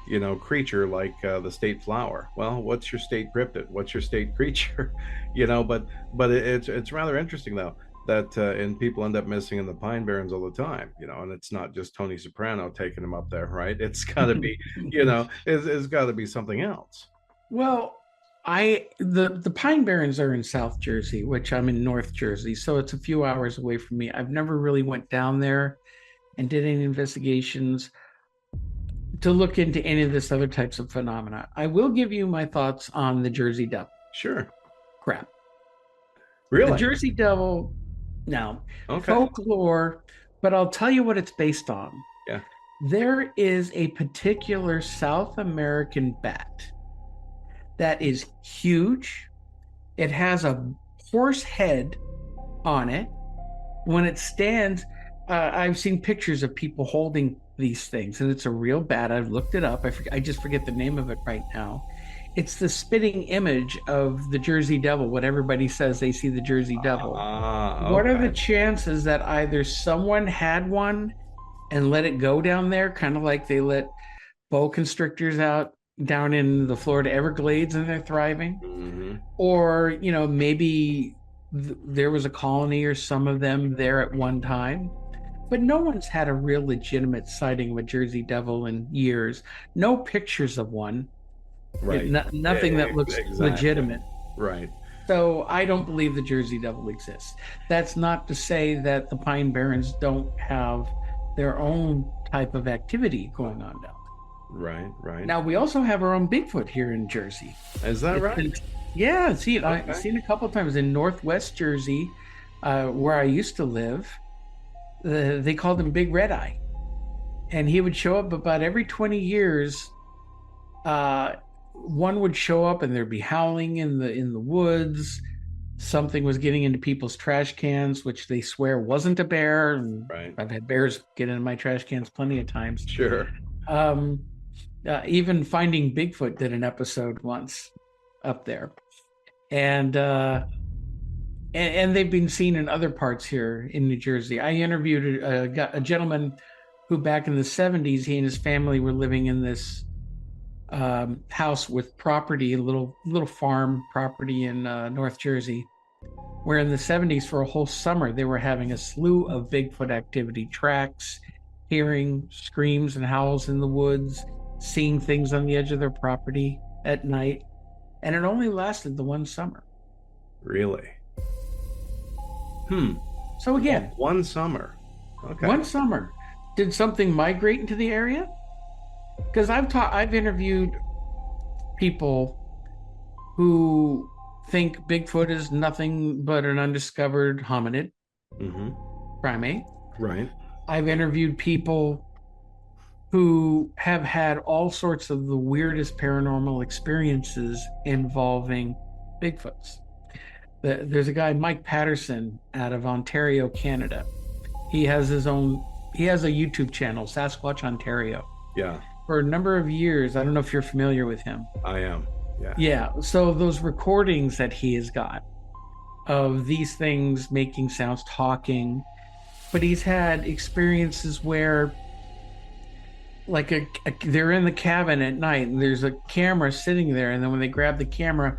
Speaker 3: you know, creature, like the state flower. Well, what's your state cryptid? What's your state creature? You know, but it's rather interesting though that and people end up missing in the Pine Barrens all the time, you know, and it's not just Tony Soprano taking them up there, right? It's got to be, you know, it's got to be something else.
Speaker 4: Well, the Pine Barrens are in South Jersey, which I'm in North Jersey, so it's a few hours away from me. I've never really went down there and did any investigations to look into any of this other types of phenomena. I will give you my thoughts on the Jersey Devil.
Speaker 3: Sure.
Speaker 4: Crap.
Speaker 3: Really?
Speaker 4: The Jersey Devil, no.
Speaker 3: Okay.
Speaker 4: Folklore, but I'll tell you what it's based on.
Speaker 3: Yeah.
Speaker 4: There is a particular South American bat that is huge. It has a horse head on it. When it stands, I've seen pictures of people holding these things, and it's a real bat. I've looked it up. I just forget the name of it right now. It's the spitting image of the Jersey Devil. What everybody says they see the Jersey Devil.
Speaker 3: Okay.
Speaker 4: What are the chances that either someone had one and let it go down there, kind of like they let boa constrictors out down in the Florida Everglades and they're thriving?
Speaker 3: Mm-hmm.
Speaker 4: Or, you know, maybe there was a colony or some of them there at one time. But no one's had a real legitimate sighting of a Jersey Devil in years. No pictures of one.
Speaker 3: Right.
Speaker 4: Nothing that looks legitimate.
Speaker 3: Right.
Speaker 4: So I don't believe the Jersey Devil exists. That's not to say that the Pine Barrens don't have their own type of activity going on down there.
Speaker 3: Right.
Speaker 4: Now, we also have our own Bigfoot here in Jersey.
Speaker 3: Is that right?
Speaker 4: Yeah, I've seen it a couple of times in Northwest Jersey, where I used to live. They called him Big Red Eye. And he would show up about every 20 years. One would show up and there'd be howling in the woods. Something was getting into people's trash cans, which they swear wasn't a bear. And
Speaker 3: right.
Speaker 4: I've had bears get into my trash cans plenty of times.
Speaker 3: Sure.
Speaker 4: Even Finding Bigfoot did an episode once up there. And they've been seen in other parts here in New Jersey. I interviewed a gentleman who back in the 70s, he and his family were living in this house with property, a little farm property in North Jersey, where in the 70s for a whole summer, they were having a slew of Bigfoot activity, tracks, hearing screams and howls in the woods, seeing things on the edge of their property at night. And it only lasted the one summer.
Speaker 3: Really?
Speaker 4: So again,
Speaker 3: one summer. Okay.
Speaker 4: One summer. Did something migrate into the area? Because I've interviewed people who think Bigfoot is nothing but an undiscovered hominid, primate.
Speaker 3: Right.
Speaker 4: I've interviewed people who have had all sorts of the weirdest paranormal experiences involving Bigfoots. There's a guy, Mike Patterson, out of Ontario, Canada. He has a YouTube channel, Sasquatch Ontario.
Speaker 3: Yeah.
Speaker 4: For a number of years. I don't know if you're familiar with him.
Speaker 3: I am. Yeah.
Speaker 4: Yeah. So those recordings that he has got of these things making sounds, talking, but he's had experiences where like they're in the cabin at night and there's a camera sitting there, and then when they grab the camera,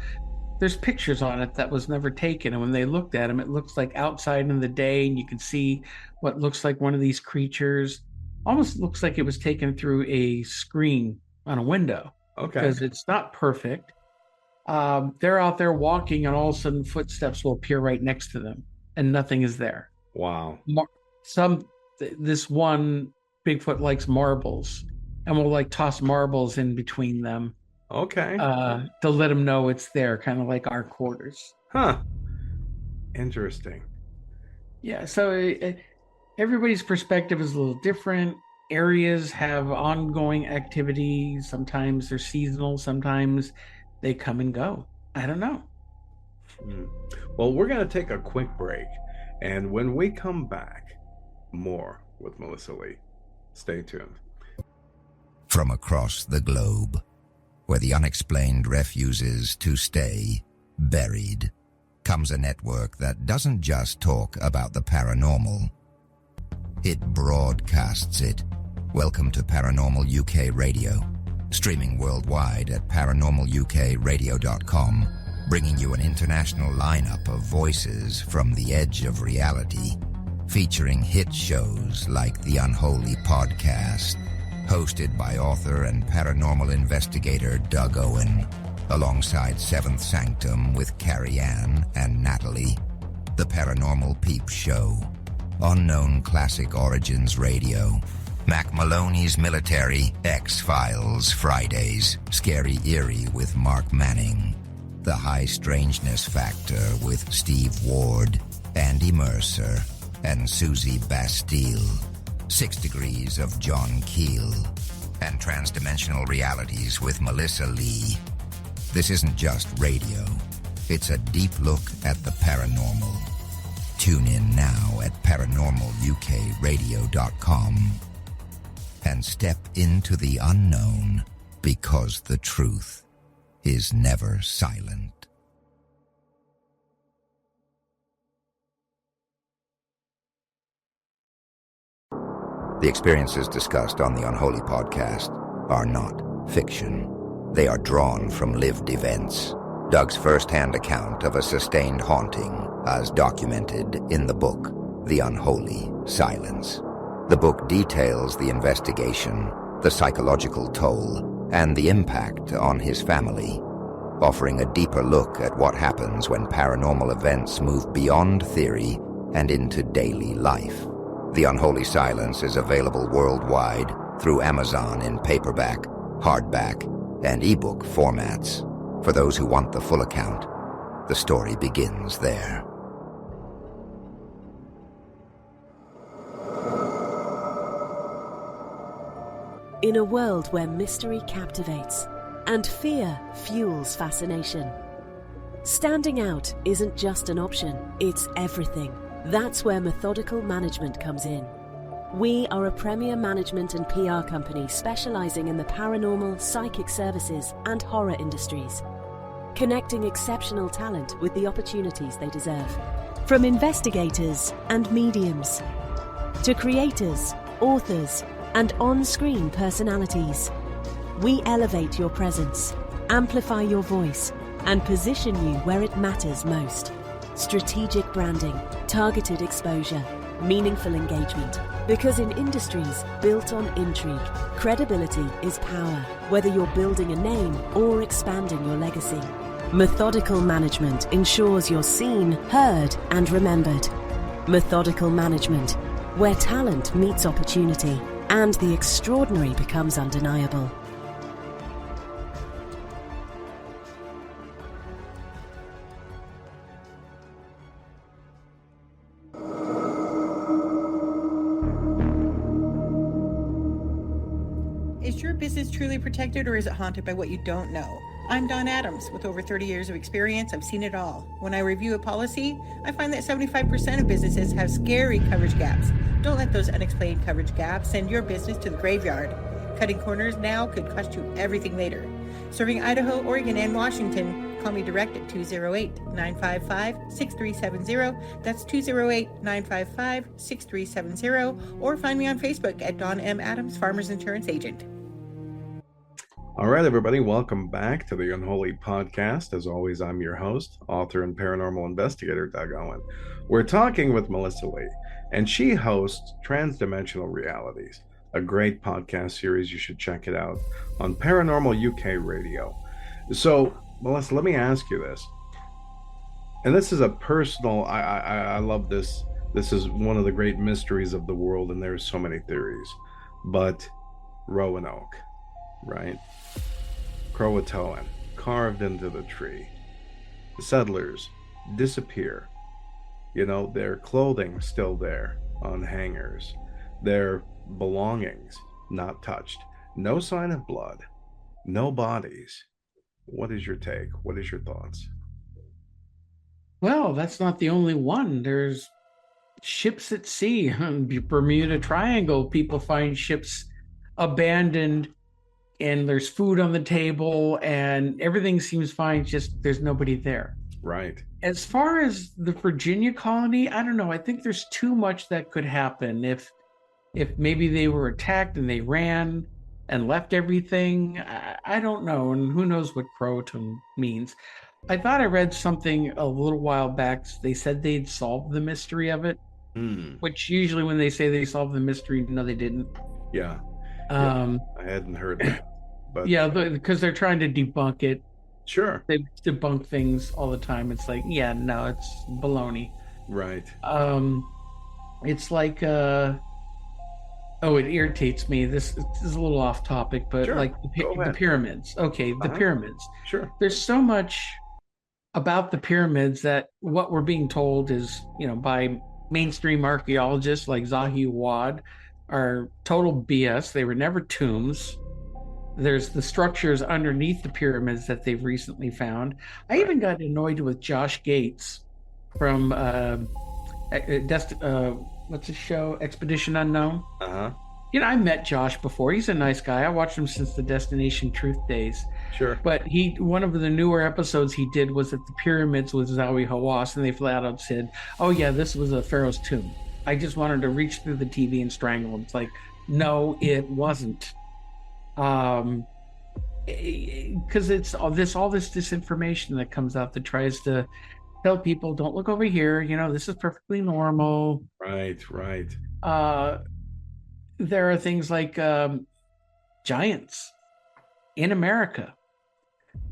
Speaker 4: there's pictures on it that was never taken, and when they looked at them, it looks like outside in the day, and you can see what looks like one of these creatures. Almost looks like it was taken through a screen on a window.
Speaker 3: Okay.
Speaker 4: Because it's not perfect. They're out there walking, and all of a sudden footsteps will appear right next to them, and nothing is there.
Speaker 3: Wow.
Speaker 4: This one Bigfoot likes marbles, and will like toss marbles in between them.
Speaker 3: Okay.
Speaker 4: To let them know it's there, kind of like our quarters.
Speaker 3: Huh. Interesting.
Speaker 4: Yeah. So everybody's perspective is a little different. Areas have ongoing activity. Sometimes they're seasonal. Sometimes they come and go. I don't know.
Speaker 3: Well, we're going to take a quick break. And when we come back, more with Milyssa Leigh. Stay tuned.
Speaker 2: From across the globe, where the unexplained refuses to stay buried, comes a network that doesn't just talk about the paranormal. It broadcasts it. Welcome to Paranormal UK Radio, streaming worldwide at paranormalukradio.com, bringing you an international lineup of voices from the edge of reality, featuring hit shows like the Unholy Podcast, hosted by author and paranormal investigator Doug Owen, alongside Seventh Sanctum with Carrie Ann and Natalie, The Paranormal Peep Show, Unknown Classic Origins Radio, Mac Maloney's Military, X-Files Fridays, Scary Eerie with Mark Manning, The High Strangeness Factor with Steve Ward, Andy Mercer, and Susie Bastille, 6 Degrees of John Keel, and Transdimensional Realities with Milyssa Leigh. This isn't just radio, it's a deep look at the paranormal. Tune in now at paranormalukradio.com and step into the unknown, because the truth is never silent. The experiences discussed on the Unholy Podcast are not fiction. They are drawn from lived events. Doug's first-hand account of a sustained haunting, as documented in the book, The Unholy Silence. The book details the investigation, the psychological toll, and the impact on his family, offering a deeper look at what happens when paranormal events move beyond theory and into daily life. The Unholy Silence is available worldwide through Amazon in paperback, hardback, and ebook formats. For those who want the full account, the story begins there.
Speaker 5: In a world where mystery captivates and fear fuels fascination, standing out isn't just an option, it's everything. That's where Methodical Management comes in. We are a premier management and PR company specializing in the paranormal, psychic services, and horror industries, connecting exceptional talent with the opportunities they deserve. From investigators and mediums to creators, authors, and on-screen personalities, we elevate your presence, amplify your voice, and position you where it matters most. Strategic branding, targeted exposure, meaningful engagement. Because in industries built on intrigue, credibility is power, whether you're building a name or expanding your legacy. Methodical Management ensures you're seen, heard, and remembered. Methodical Management, where talent meets opportunity and the extraordinary becomes undeniable.
Speaker 6: Is your business truly protected, or is it haunted by what you don't know? I'm Dawn Adams. With over 30 years of experience, I've seen it all. When I review a policy, I find that 75% of businesses have scary coverage gaps. Don't let those unexplained coverage gaps send your business to the graveyard. Cutting corners now could cost you everything later. Serving Idaho, Oregon, and Washington, call me direct at 208-955-6370. That's 208-955-6370. Or find me on Facebook at Dawn M. Adams, Farmers Insurance Agent.
Speaker 3: All right, everybody, welcome back to the Unholy Podcast. As always, I'm your host, author and paranormal investigator, Doug Owen. We're talking with Milyssa Leigh, and she hosts Transdimensional Realities, a great podcast series. You should check it out on Paranormal UK Radio. So, Milyssa, let me ask you this. And this is a personal, I love this. This is one of the great mysteries of the world, and there's so many theories. But Roanoke, right? Croatoan, carved into the tree. The settlers disappear. You know, their clothing still there on hangers. Their belongings not touched. No sign of blood. No bodies. What is your take? What is your thoughts?
Speaker 4: Well, that's not the only one. There's ships at sea, Bermuda Triangle. People find ships abandoned, and there's food on the table, and everything seems fine. Just there's nobody there.
Speaker 3: Right.
Speaker 4: As far as the Virginia colony, I don't know. I think there's too much that could happen if maybe they were attacked and they ran and left everything. I don't know, and who knows what Croatan means. I thought I read something a little while back. They said they'd solved the mystery of it, which usually when they say they solved the mystery, no, they didn't.
Speaker 3: Yeah.
Speaker 4: I
Speaker 3: hadn't heard that. But
Speaker 4: yeah, because they're trying to debunk it.
Speaker 3: Sure.
Speaker 4: They debunk things all the time. It's like, yeah, no, it's baloney.
Speaker 3: Right.
Speaker 4: It's like, it irritates me. This is a little off topic, but
Speaker 3: Sure.
Speaker 4: like the pyramids. Okay, the pyramids.
Speaker 3: Sure.
Speaker 4: There's so much about the pyramids that what we're being told is, by mainstream archaeologists like Zahi Wad, are total BS. They were never tombs. There's the structures underneath the pyramids that they've recently found. I even got annoyed with Josh Gates from what's his show, Expedition Unknown. I met Josh before. He's a nice guy. I watched him since the Destination Truth days.
Speaker 3: Sure.
Speaker 4: But one of the newer episodes he did was at the pyramids with Zawi Hawass, and they flat out said, "Oh yeah, this was a pharaoh's tomb." I just wanted to reach through the TV and strangle him. It's like, no, it wasn't. Because it's all this disinformation that comes out that tries to tell people, don't look over here. This is perfectly normal.
Speaker 3: Right.
Speaker 4: There are things like giants in America,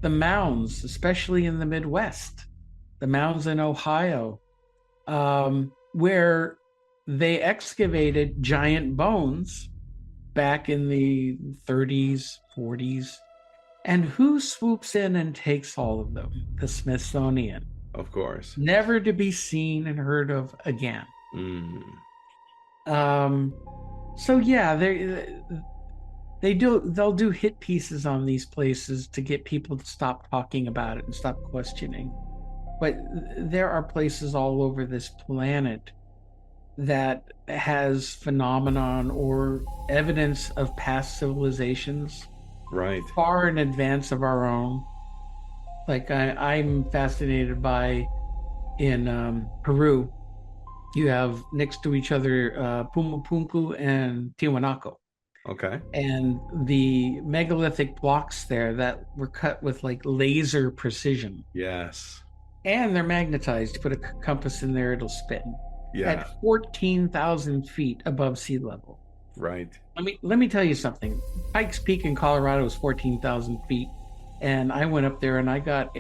Speaker 4: the mounds, especially in the Midwest, the mounds in Ohio, where they excavated giant bones back in the 30s, 40s. And who swoops in and takes all of them? The Smithsonian.
Speaker 3: Of course.
Speaker 4: Never to be seen and heard of again. So yeah, they'll do hit pieces on these places to get people to stop talking about it and stop questioning. But there are places all over this planet that has phenomenon or evidence of past civilizations far in advance of our own. Like I'm fascinated by in Peru, you have next to each other Pumapunku and Tiwanaku.
Speaker 3: Okay.
Speaker 4: And the megalithic blocks there that were cut with like laser precision.
Speaker 3: Yes.
Speaker 4: And they're magnetized. You put a compass in there, it'll spin.
Speaker 3: Yeah.
Speaker 4: At 14,000 feet above sea level.
Speaker 3: Right.
Speaker 4: Let me tell you something. Pikes Peak in Colorado is 14,000 feet. And I went up there and I got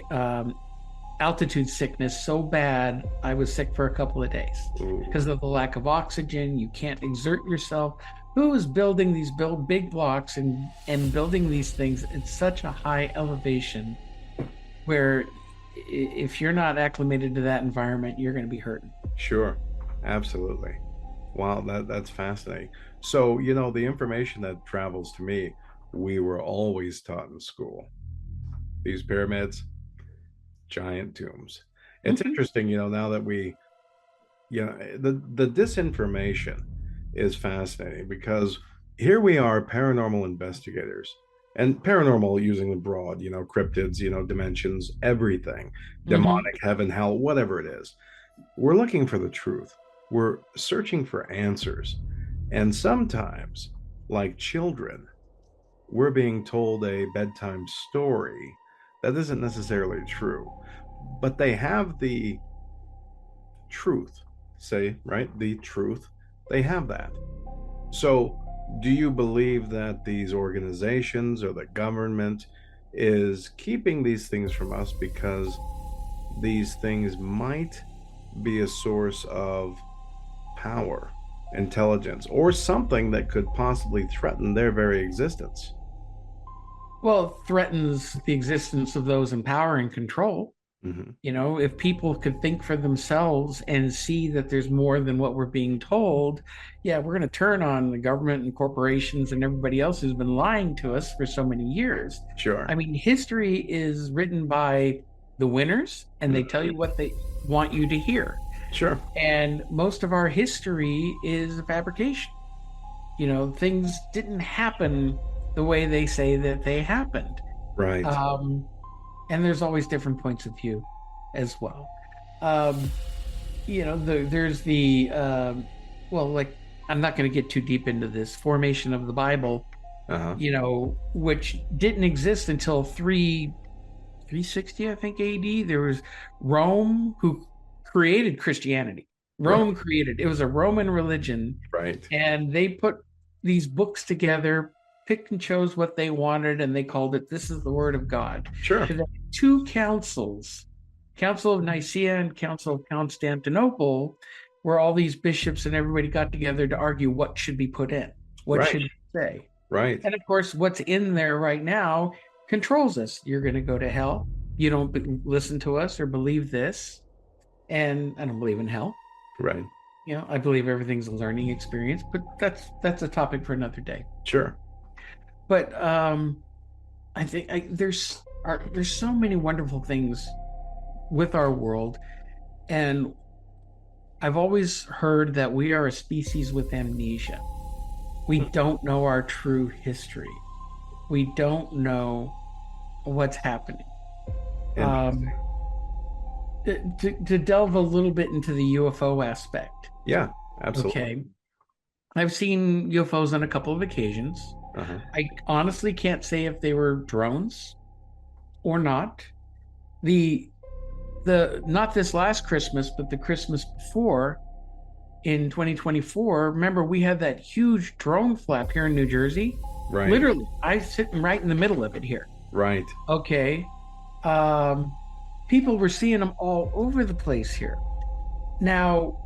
Speaker 4: altitude sickness so bad, I was sick for a couple of days because of the lack of oxygen. You can't exert yourself. Who is building these big blocks and building these things at such a high elevation where if you're not acclimated to that environment, you're going to be hurting?
Speaker 3: Sure. Absolutely. Wow, that's fascinating. So, the information that travels to me, we were always taught in school. These pyramids, giant tombs. It's interesting, now that the disinformation is fascinating because here we are, paranormal investigators, and paranormal using the broad, cryptids, dimensions, everything, demonic, heaven, hell, whatever it is. We're looking for the truth. We're searching for answers. And sometimes, like children, we're being told a bedtime story that isn't necessarily true, but they have the truth, say, right? The truth, they have that. So, do you believe that these organizations or the government is keeping these things from us because these things might be a source of power, intelligence, or something that could possibly threaten their very existence?
Speaker 4: Well, it threatens the existence of those in power and control.
Speaker 3: Mm-hmm.
Speaker 4: You know, if people could think for themselves and see that there's more than what we're being told, yeah, we're going to turn on the government and corporations and everybody else who's been lying to us for so many years.
Speaker 3: Sure.
Speaker 4: I mean, history is written by the winners, and they tell you what they want you to hear.
Speaker 3: Sure.
Speaker 4: And most of our history is a fabrication. You know, things didn't happen the way they say that they happened.
Speaker 3: Right.
Speaker 4: And there's always different points of view as well. You know, there's the, well, like, I'm not going to get too deep into this formation of the Bible, you know, which didn't exist until 360, I think, AD. There was Rome who created Christianity. Rome created, it was a Roman religion.
Speaker 3: Right.
Speaker 4: And they put these books together, picked and chose what they wanted, and they called it, this is the word of God.
Speaker 3: Sure.
Speaker 4: So two councils, Council of Nicaea and Council of Constantinople, where all these bishops and everybody got together to argue what should be put in, what should be say.
Speaker 3: Right.
Speaker 4: And of course, what's in there right now controls us. You're going to go to hell. You don't listen to us or believe this. And I don't believe in hell. Right. You know, I believe everything's a learning experience, but that's a topic for another day.
Speaker 3: Sure.
Speaker 4: But I think there's so many wonderful things with our world, and I've always heard that we are a species with amnesia. We don't know our true history. We don't know what's happening. To delve a little bit into the UFO aspect.
Speaker 3: Yeah, absolutely.
Speaker 4: Okay. I've seen UFOs on a couple of occasions. I honestly can't say if they were drones or not. The not this last Christmas, but the Christmas before, in 2024, remember we had that huge drone flap here in New Jersey?
Speaker 3: Right.
Speaker 4: Literally, I was sitting right in the middle of it here.
Speaker 3: Right.
Speaker 4: Okay. People were seeing them all over the place here. Now,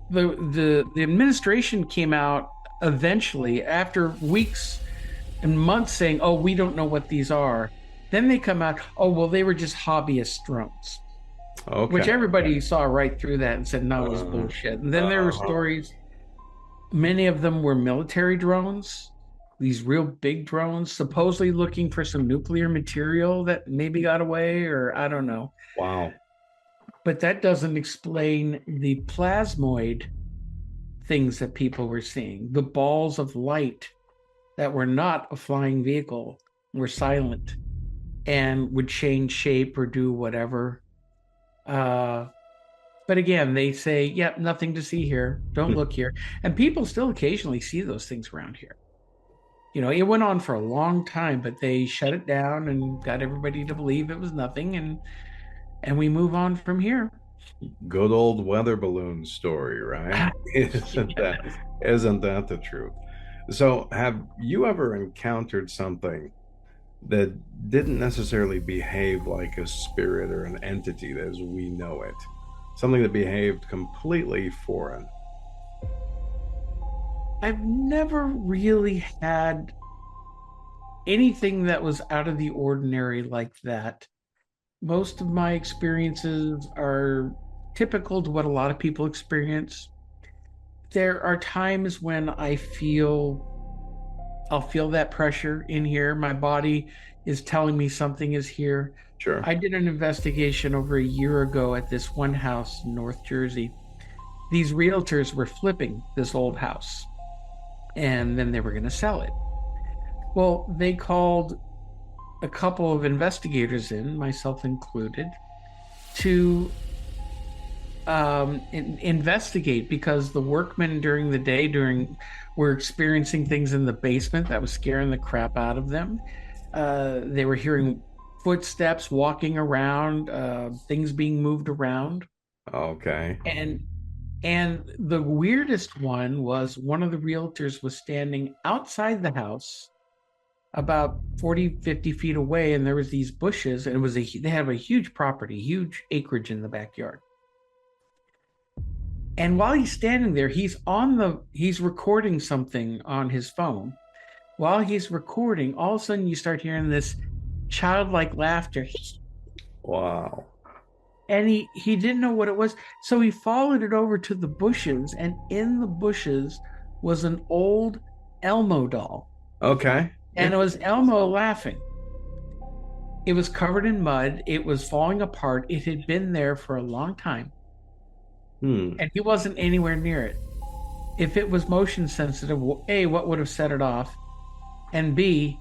Speaker 4: the administration came out eventually after weeks and months saying, oh, we don't know what these are. Then they come out, oh, well, they were just hobbyist drones. Okay. Which everybody saw right through that and said, no, it was bullshit. And then there were stories, many of them were military drones, these real big drones, supposedly looking for some nuclear material that maybe got away, or I don't know.
Speaker 3: Wow.
Speaker 4: But that doesn't explain the plasmoid things that people were seeing. The balls of light that were not a flying vehicle were silent and would change shape or do whatever. But again, they say, yep, nothing to see here. Don't look here. And people still occasionally see those things around here. You know, it went on for a long time, but they shut it down and got everybody to believe it was nothing. And we move on from here.
Speaker 3: Good old weather balloon story, right? Isn't that the truth? So have you ever encountered something that didn't necessarily behave like a spirit or an entity as we know it? Something that behaved completely foreign?
Speaker 4: I've never really had anything that was out of the ordinary like that. Most of my experiences are typical to what a lot of people experience. There are times when I'll feel that pressure in here. My body is telling me something is here.
Speaker 3: Sure.
Speaker 4: I did an investigation over a year ago at this one house in North Jersey. These realtors were flipping this old house, and then they were going to sell it. Well, they called a couple of investigators in, myself included, to investigate, because the workmen during the day were experiencing things in the basement that was scaring the crap out of them. They were hearing footsteps walking around, things being moved around.
Speaker 3: Okay.
Speaker 4: And the weirdest one was one of the realtors was standing outside the house about 40, 50 feet away, and there was these bushes, and they have a huge property, huge acreage in the backyard. And while he's standing there, he's recording something on his phone. While he's recording, all of a sudden you start hearing this childlike laughter.
Speaker 3: Wow.
Speaker 4: And he didn't know what it was. So he followed it over to the bushes, and in the bushes was an old Elmo doll.
Speaker 3: Okay.
Speaker 4: And it was Elmo laughing. It was covered in mud. It was falling apart. It had been there for a long time. And he wasn't anywhere near it. If it was motion sensitive, A, what would have set it off? And B,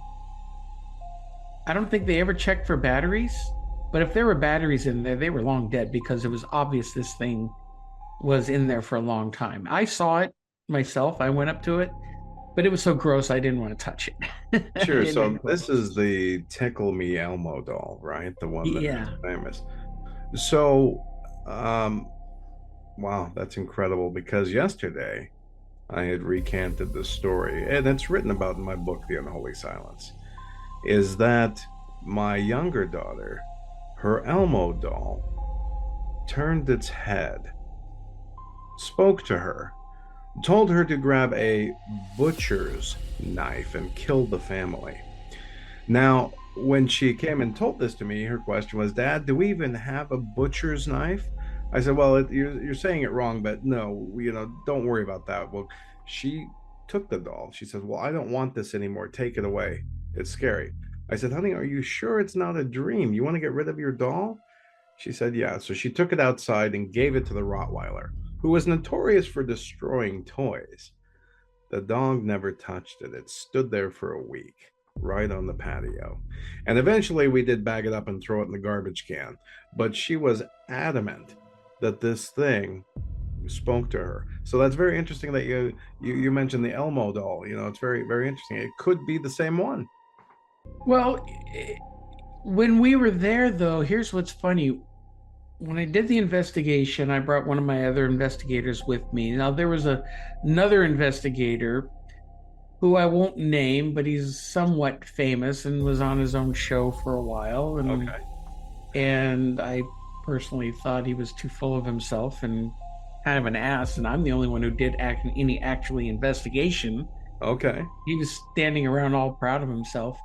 Speaker 4: I don't think they ever checked for batteries. But if there were batteries in there, they were long dead, because it was obvious this thing was in there for a long time. I saw it myself. I went up to it, but it was so gross I didn't want to touch it.
Speaker 3: Sure. So this is the Tickle Me Elmo doll, right? The one that is famous. So, wow, that's incredible, because yesterday I had recanted the story, and it's written about in my book, The Unholy Silence, is that my younger daughter, her Elmo doll, turned its head, spoke to her, told her to grab a butcher's knife and kill the family. Now, when she came and told this to me, her question was, "Dad, do we even have a butcher's knife?" I said, "Well, you're saying it wrong, but no, don't worry about that." Well, she took the doll. She says, "Well, I don't want this anymore. Take it away. It's scary." I said, "Honey, are you sure it's not a dream? You want to get rid of your doll?" She said, "Yeah." So she took it outside and gave it to the Rottweiler, who was notorious for destroying toys. The dog never touched it. It stood there for a week, right on the patio. And eventually we did bag it up and throw it in the garbage can. But she was adamant that this thing spoke to her. So that's very interesting that you mentioned the Elmo doll. It's very, very interesting. It could be the same one.
Speaker 4: Well, when we were there, though, here's what's funny. When I did the investigation, I brought one of my other investigators with me. Now, there was another investigator who I won't name, but he's somewhat famous and was on his own show for a while. And I personally thought he was too full of himself and kind of an ass, and I'm the only one who did any actually investigation.
Speaker 3: Okay.
Speaker 4: He was standing around all proud of himself.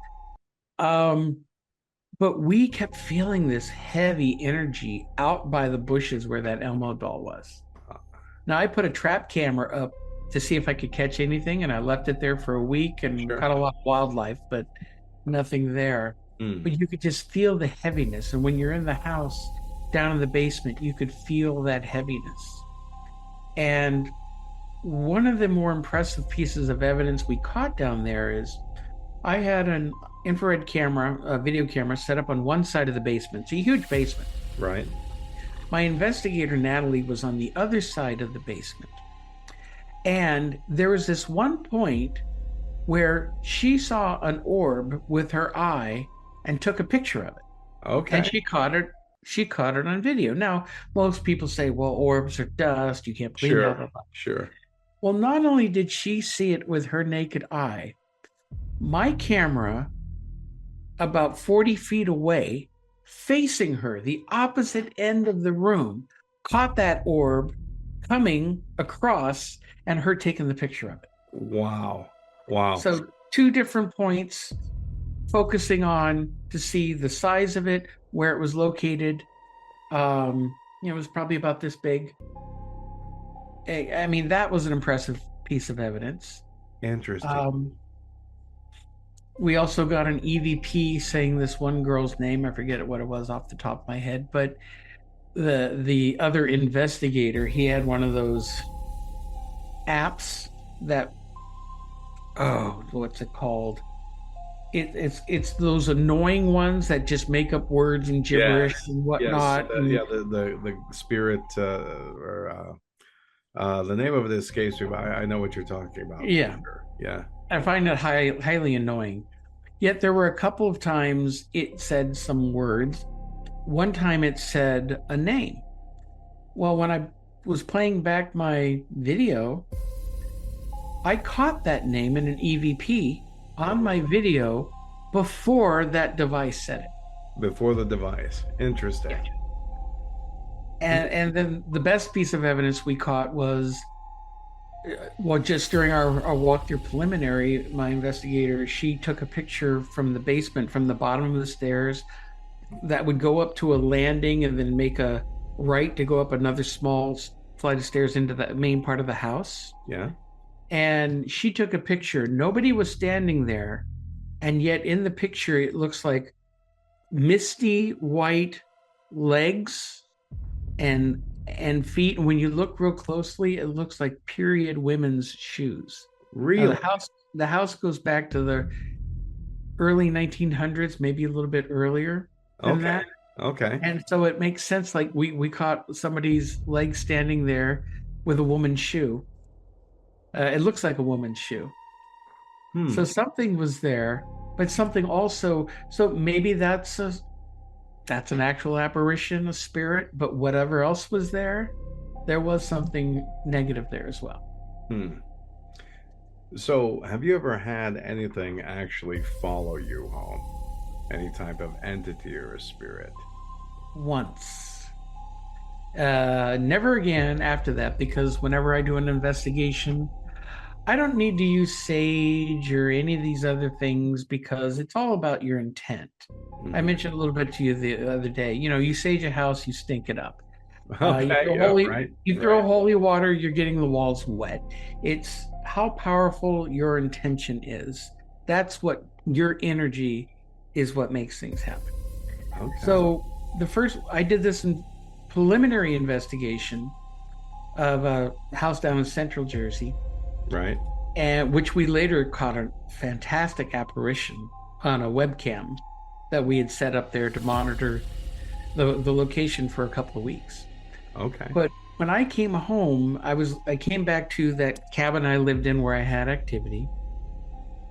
Speaker 4: But we kept feeling this heavy energy out by the bushes where that Elmo doll was. Now, I put a trap camera up to see if I could catch anything, and I left it there for a week and caught a lot of wildlife, but nothing there. But you could just feel the heaviness. And when you're in the house down in the basement, you could feel that heaviness. And one of the more impressive pieces of evidence we caught down there is I had an infrared camera, a video camera, set up on one side of the basement. It's a huge basement.
Speaker 3: Right.
Speaker 4: My investigator, Natalie, was on the other side of the basement. And there was this one point where she saw an orb with her eye and took a picture of it.
Speaker 3: Okay.
Speaker 4: And she caught it on video. Now, most people say, well, orbs are dust. You can't believe that.
Speaker 3: Sure.
Speaker 4: Well, not only did she see it with her naked eye, my camera, about 40 feet away, facing her, the opposite end of the room, caught that orb coming across and her taking the picture of it.
Speaker 3: Wow.
Speaker 4: So 2 different points, focusing on to see the size of it, where it was located. It was probably about this big. I mean, that was an impressive piece of evidence.
Speaker 3: Interesting.
Speaker 4: We also got an EVP saying this one girl's name. I forget what it was off the top of my head, but the other investigator, he had one of those apps that, what's it called? it's those annoying ones that just make up words and gibberish and whatnot.
Speaker 3: Yes, the spirit or the name of it escapes me, but I know what you're talking about.
Speaker 4: Yeah.
Speaker 3: Sure. Yeah.
Speaker 4: I find it highly annoying. Yet there were a couple of times it said some words. One time it said a name. Well, when I was playing back my video, I caught that name in an EVP on my video before that device said it.
Speaker 3: Before the device. Interesting.
Speaker 4: Yeah. And then the best piece of evidence we caught was, well, just during our walk through preliminary, my investigator, she took a picture from the basement, from the bottom of the stairs, that would go up to a landing and then make a right to go up another small flight of stairs into the main part of the house.
Speaker 3: Yeah.
Speaker 4: And she took a picture. Nobody was standing there. And yet in the picture, it looks like misty white legs and feet. And when you look real closely, it looks like period women's shoes.
Speaker 3: Really?
Speaker 4: The house goes back to the early 1900s, maybe a little bit earlier than that.
Speaker 3: Okay.
Speaker 4: And so it makes sense. Like we caught somebody's leg standing there with a woman's shoe. It looks like a woman's shoe. So something was there, but something also. So maybe that's an actual apparition, a spirit. But whatever else was there was something negative there as well.
Speaker 3: So, have you ever had anything actually follow you home? Any type of entity or a spirit?
Speaker 4: Once. Never again after that, because whenever I do an investigation, I don't need to use sage or any of these other things because it's all about your intent. I mentioned a little bit to you the other day. You sage a house, you stink it up. You throw holy water, you're getting the walls wet. It's how powerful your intention is. That's what your energy is, what makes things happen. Okay. So I did this in preliminary investigation of a house down in Central Jersey.
Speaker 3: Right.
Speaker 4: And which we later caught a fantastic apparition on a webcam that we had set up there to monitor the location for a couple of weeks.
Speaker 3: Okay.
Speaker 4: But when I came home, I came back to that cabin I lived in where I had activity.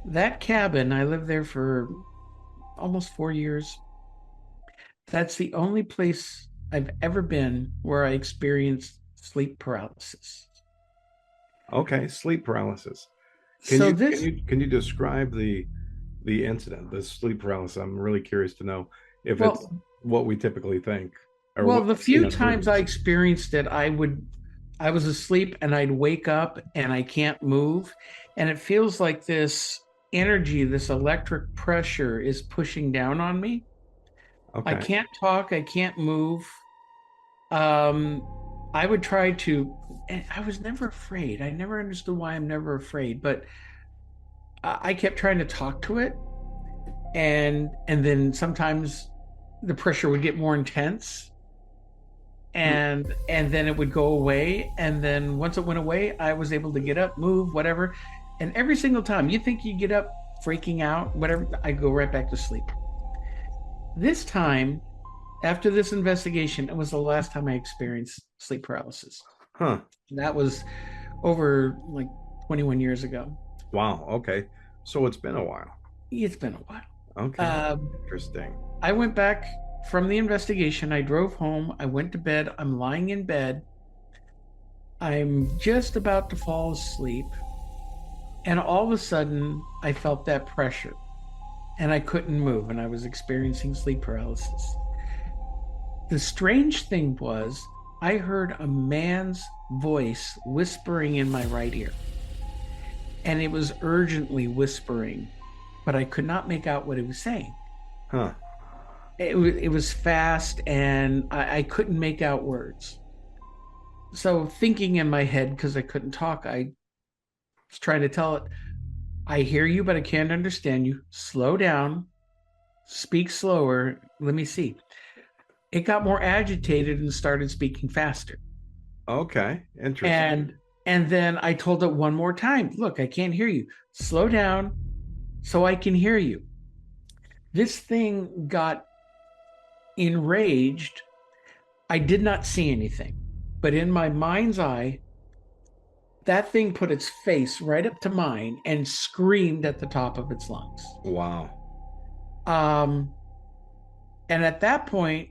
Speaker 4: That cabin, I lived there for almost 4 years. That's the only place I've ever been where I experienced sleep paralysis.
Speaker 3: Okay, sleep paralysis. Can you describe the incident, the sleep paralysis? I'm really curious to know if it's what we typically think.
Speaker 4: Well, the few times I experienced it, I was asleep and I'd wake up and I can't move, and it feels like this energy, this electric pressure is pushing down on me. Okay. I can't talk, I can't move. I would try to, and I was never afraid. I never understood why I'm never afraid, but I kept trying to talk to it, and then sometimes the pressure would get more intense, and then it would go away, and then once it went away, I was able to get up, move, whatever, and every single time you think you get up freaking out, whatever, I go right back to sleep. This time, after this investigation, it was the last time I experienced sleep paralysis. That was over like 21 years ago.
Speaker 3: Wow. Okay. So it's been a while.
Speaker 4: It's been a while.
Speaker 3: Okay. Interesting.
Speaker 4: I went back from the investigation. I drove home. I went to bed. I'm lying in bed. I'm just about to fall asleep. And all of a sudden, I felt that pressure. And I couldn't move. And I was experiencing sleep paralysis. The strange thing was, I heard a man's voice whispering in my right ear. And it was urgently whispering, but I could not make out what it was saying. It was fast, and I couldn't make out words. So thinking in my head, because I couldn't talk, I was trying to tell it, I hear you, but I can't understand you. Slow down. Speak slower. Let me see. It got more agitated and started speaking faster.
Speaker 3: Okay, interesting.
Speaker 4: And then I told it one more time, look, I can't hear you. Slow down so I can hear you. This thing got enraged. I did not see anything, but in my mind's eye, that thing put its face right up to mine and screamed at the top of its lungs.
Speaker 3: Wow.
Speaker 4: And at that point,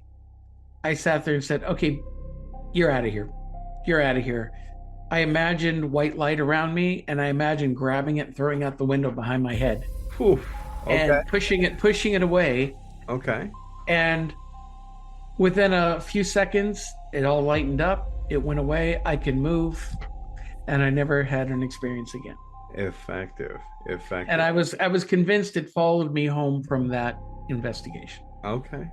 Speaker 4: I sat there and said, okay, you're out of here. You're out of here. I imagined white light around me, and I imagined grabbing it and throwing out the window behind my head.
Speaker 3: Whew. Okay.
Speaker 4: And pushing it away.
Speaker 3: Okay.
Speaker 4: And within a few seconds, it all lightened up. It went away. I could move, and I never had an experience again.
Speaker 3: Effective.
Speaker 4: And I was convinced it followed me home from that investigation.
Speaker 3: Okay.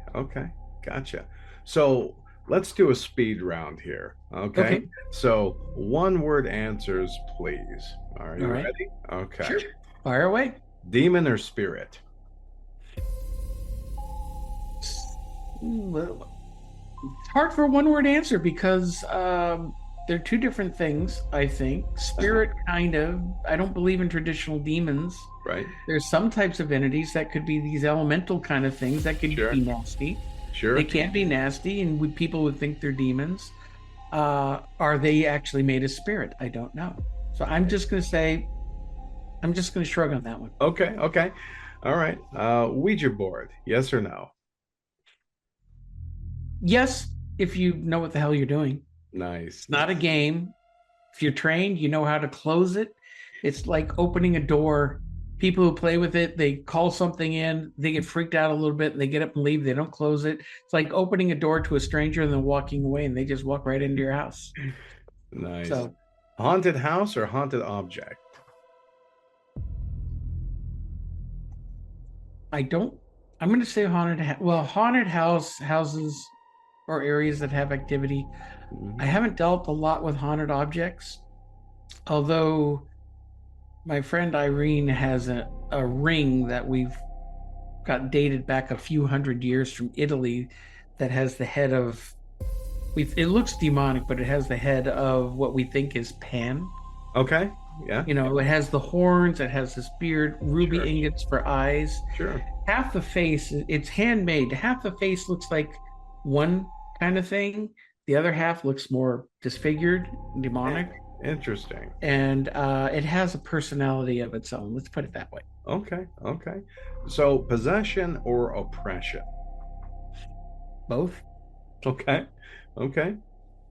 Speaker 3: Gotcha. So let's do a speed round here. Okay. So 1-word answers, please. Are you ready? Okay.
Speaker 4: Sure. Fire away.
Speaker 3: Demon or spirit?
Speaker 4: Well, it's hard for a 1-word answer because they're two different things, I think. Spirit, kind of. I don't believe in traditional demons.
Speaker 3: Right.
Speaker 4: There's some types of entities that could be these elemental kind of things that could be nasty.
Speaker 3: Sure.
Speaker 4: They can be nasty, and people would think they're demons. Are they actually made of spirit? I don't know. So I'm just going to shrug on that one.
Speaker 3: Okay. All right. Ouija board, yes or no?
Speaker 4: Yes, if you know what the hell you're doing.
Speaker 3: Nice.
Speaker 4: It's not a game. If you're trained, you know how to close it. It's like opening a door. People who play with it, they call something in, they get freaked out a little bit, and they get up and leave. They don't close it. It's like opening a door to a stranger and then walking away, and they just walk right into your house.
Speaker 3: Nice.
Speaker 4: So,
Speaker 3: haunted house or haunted object?
Speaker 4: I'm going to say haunted houses or areas that have activity.
Speaker 3: Mm-hmm.
Speaker 4: I haven't dealt a lot with haunted objects, although my friend Irene has a ring that we've got dated back a few hundred years from Italy that has the head of, it looks demonic, but it has the head of what we think is Pan.
Speaker 3: Okay. Yeah.
Speaker 4: It has the horns, it has this beard, ruby ingots for eyes.
Speaker 3: Sure.
Speaker 4: Half the face, it's handmade. Half the face looks like one kind of thing. The other half looks more disfigured, demonic.
Speaker 3: Interesting.
Speaker 4: And it has a personality of its own. Let's put it that way.
Speaker 3: Okay. So possession or oppression?
Speaker 4: Both.
Speaker 3: Okay.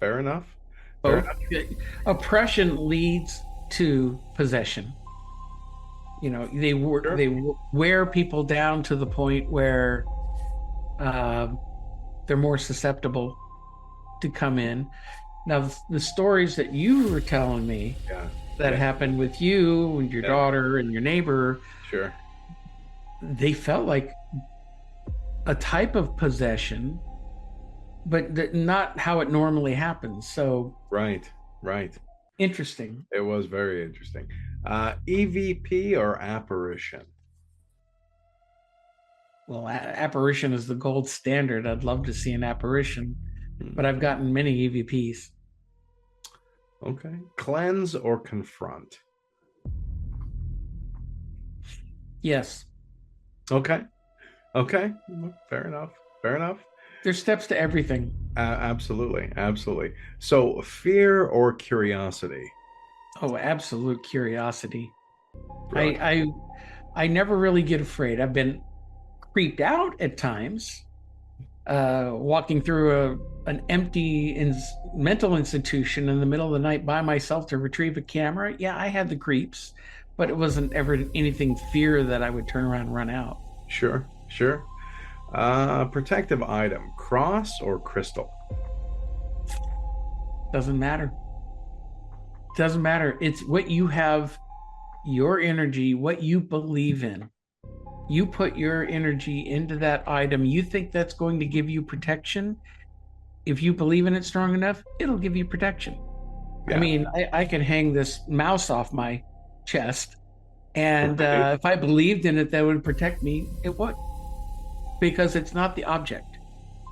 Speaker 3: Fair enough.
Speaker 4: Both. Oppression leads to possession. They wear people down to the point where they're more susceptible to come in. Now, the stories that you were telling me that happened with you and your daughter and your neighbor,
Speaker 3: sure,
Speaker 4: they felt like a type of possession, but not how it normally happens. So
Speaker 3: right.
Speaker 4: Interesting.
Speaker 3: It was very interesting. EVP or apparition?
Speaker 4: Well, apparition is the gold standard. I'd love to see an apparition, but I've gotten many EVPs.
Speaker 3: Okay. Cleanse or confront?
Speaker 4: Yes.
Speaker 3: Okay. Fair enough.
Speaker 4: There's steps to everything.
Speaker 3: Absolutely. So fear or curiosity?
Speaker 4: Oh, absolute curiosity.
Speaker 3: Right.
Speaker 4: I never really get afraid. I've been creeped out at times, walking through an empty mental institution in the middle of the night by myself to retrieve a camera. Yeah, I had the creeps, but it wasn't ever anything fear that I would turn around and run out.
Speaker 3: Sure. Protective item, cross or crystal?
Speaker 4: Doesn't matter. It's what you have, your energy, what you believe in. You put your energy into that item. You think that's going to give you protection. If you believe in it strong enough, it'll give you protection. Yeah. I mean, I could hang this mouse off my chest, and if I believed in it, that would protect me. It would. Because it's not the object.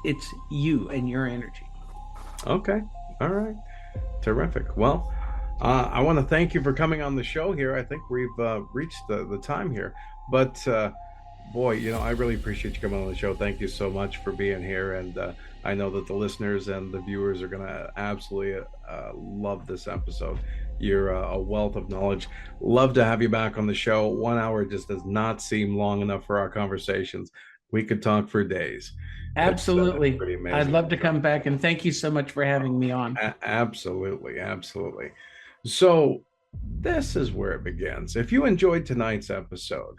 Speaker 4: It's you and your energy.
Speaker 3: Okay. All right. Terrific. Well, I want to thank you for coming on the show here. I think we've reached the time here. But Boy, I really appreciate you coming on the show. Thank you so much for being here. And I know that the listeners and the viewers are going to absolutely love this episode. You're a wealth of knowledge. Love to have you back on the show. 1 hour just does not seem long enough for our conversations. We could talk for days.
Speaker 4: Absolutely. I'd love to come back, and thank you so much for having me on.
Speaker 3: Absolutely. So this is where it begins. If you enjoyed tonight's episode,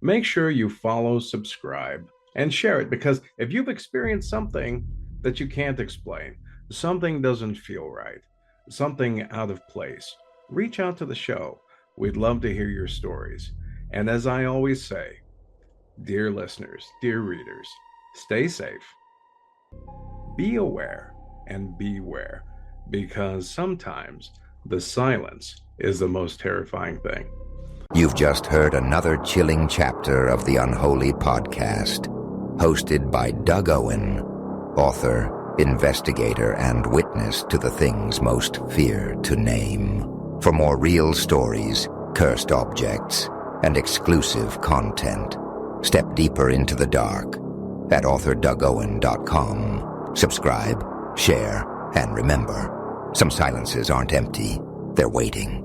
Speaker 3: make sure you follow, subscribe, and share it, because if you've experienced something that you can't explain, something doesn't feel right, something out of place, reach out to the show. We'd love to hear your stories. And as I always say, dear listeners, dear readers, stay safe, be aware, and beware, because sometimes the silence is the most terrifying thing.
Speaker 2: You've just heard another chilling chapter of the Unholy Podcast, hosted by Doug Owen, author, investigator, and witness to the things most fear to name. For more real stories, cursed objects, and exclusive content, step deeper into the dark at authorDougOwen.com. Subscribe, share, and remember, some silences aren't empty, they're waiting.